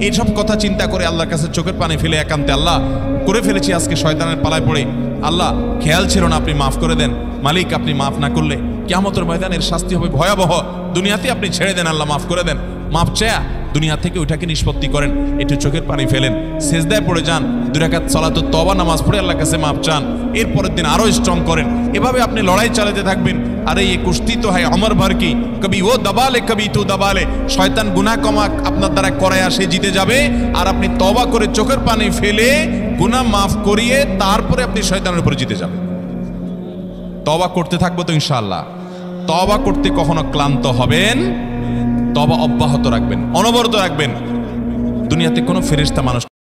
এইসব কথা চিন্তা করে আল্লাহর কাছে চোখের পানি ফেলে একান্তে, আল্লাহ করে ফেলেছি আজকে শয়তানের পালায় পড়ে, আল্লাহ খেয়াল ছিল না, আপনি মাফ করে দেন। মালিক, আপনি মাফ না করলে কিয়ামতের ময়দানের শাস্তি হবে ভয়াবহ। দুনিয়াতে আপনি ছেড়ে দেন, আল্লাহ মাফ করে দেন। মাফ চায়া দুনিয়া থেকে ওইটাকে নিষ্পত্তি করেন, একটু চোখের পানি ফেলেন, সেজদায় পড়ে যান, 2 রাকাত সালাতুত তওবা নামাজ পড়ে আল্লাহর কাছে মাফ চান, এরপরের দিন আরো স্ট্রং করেন। এভাবে আপনি লড়াই চালাতে থাকবেন। আরে ये কুস্তি তো হয় অমর ভর কি, কবি ও দাবালে কবি তু দাবালে। শয়তান গুনাহ কমা আপনার দ্বারা করায় আসে জিতে যাবে, আর আপনি তওবা করে চোখের পানি ফেলে গুনাহ মাফ করিয়ে তারপরে আপনি শয়তানের উপরে জিতে যাবেন। তওবা করতে থাকবো তো ইনশাআল্লাহ। তওবা করতে কখনো ক্লান্ত হবেন, তওবা অব্যাহত রাখবেন, অনবরত রাখবেন। দুনিয়াতে কোনো ফেরেশতা মানুষ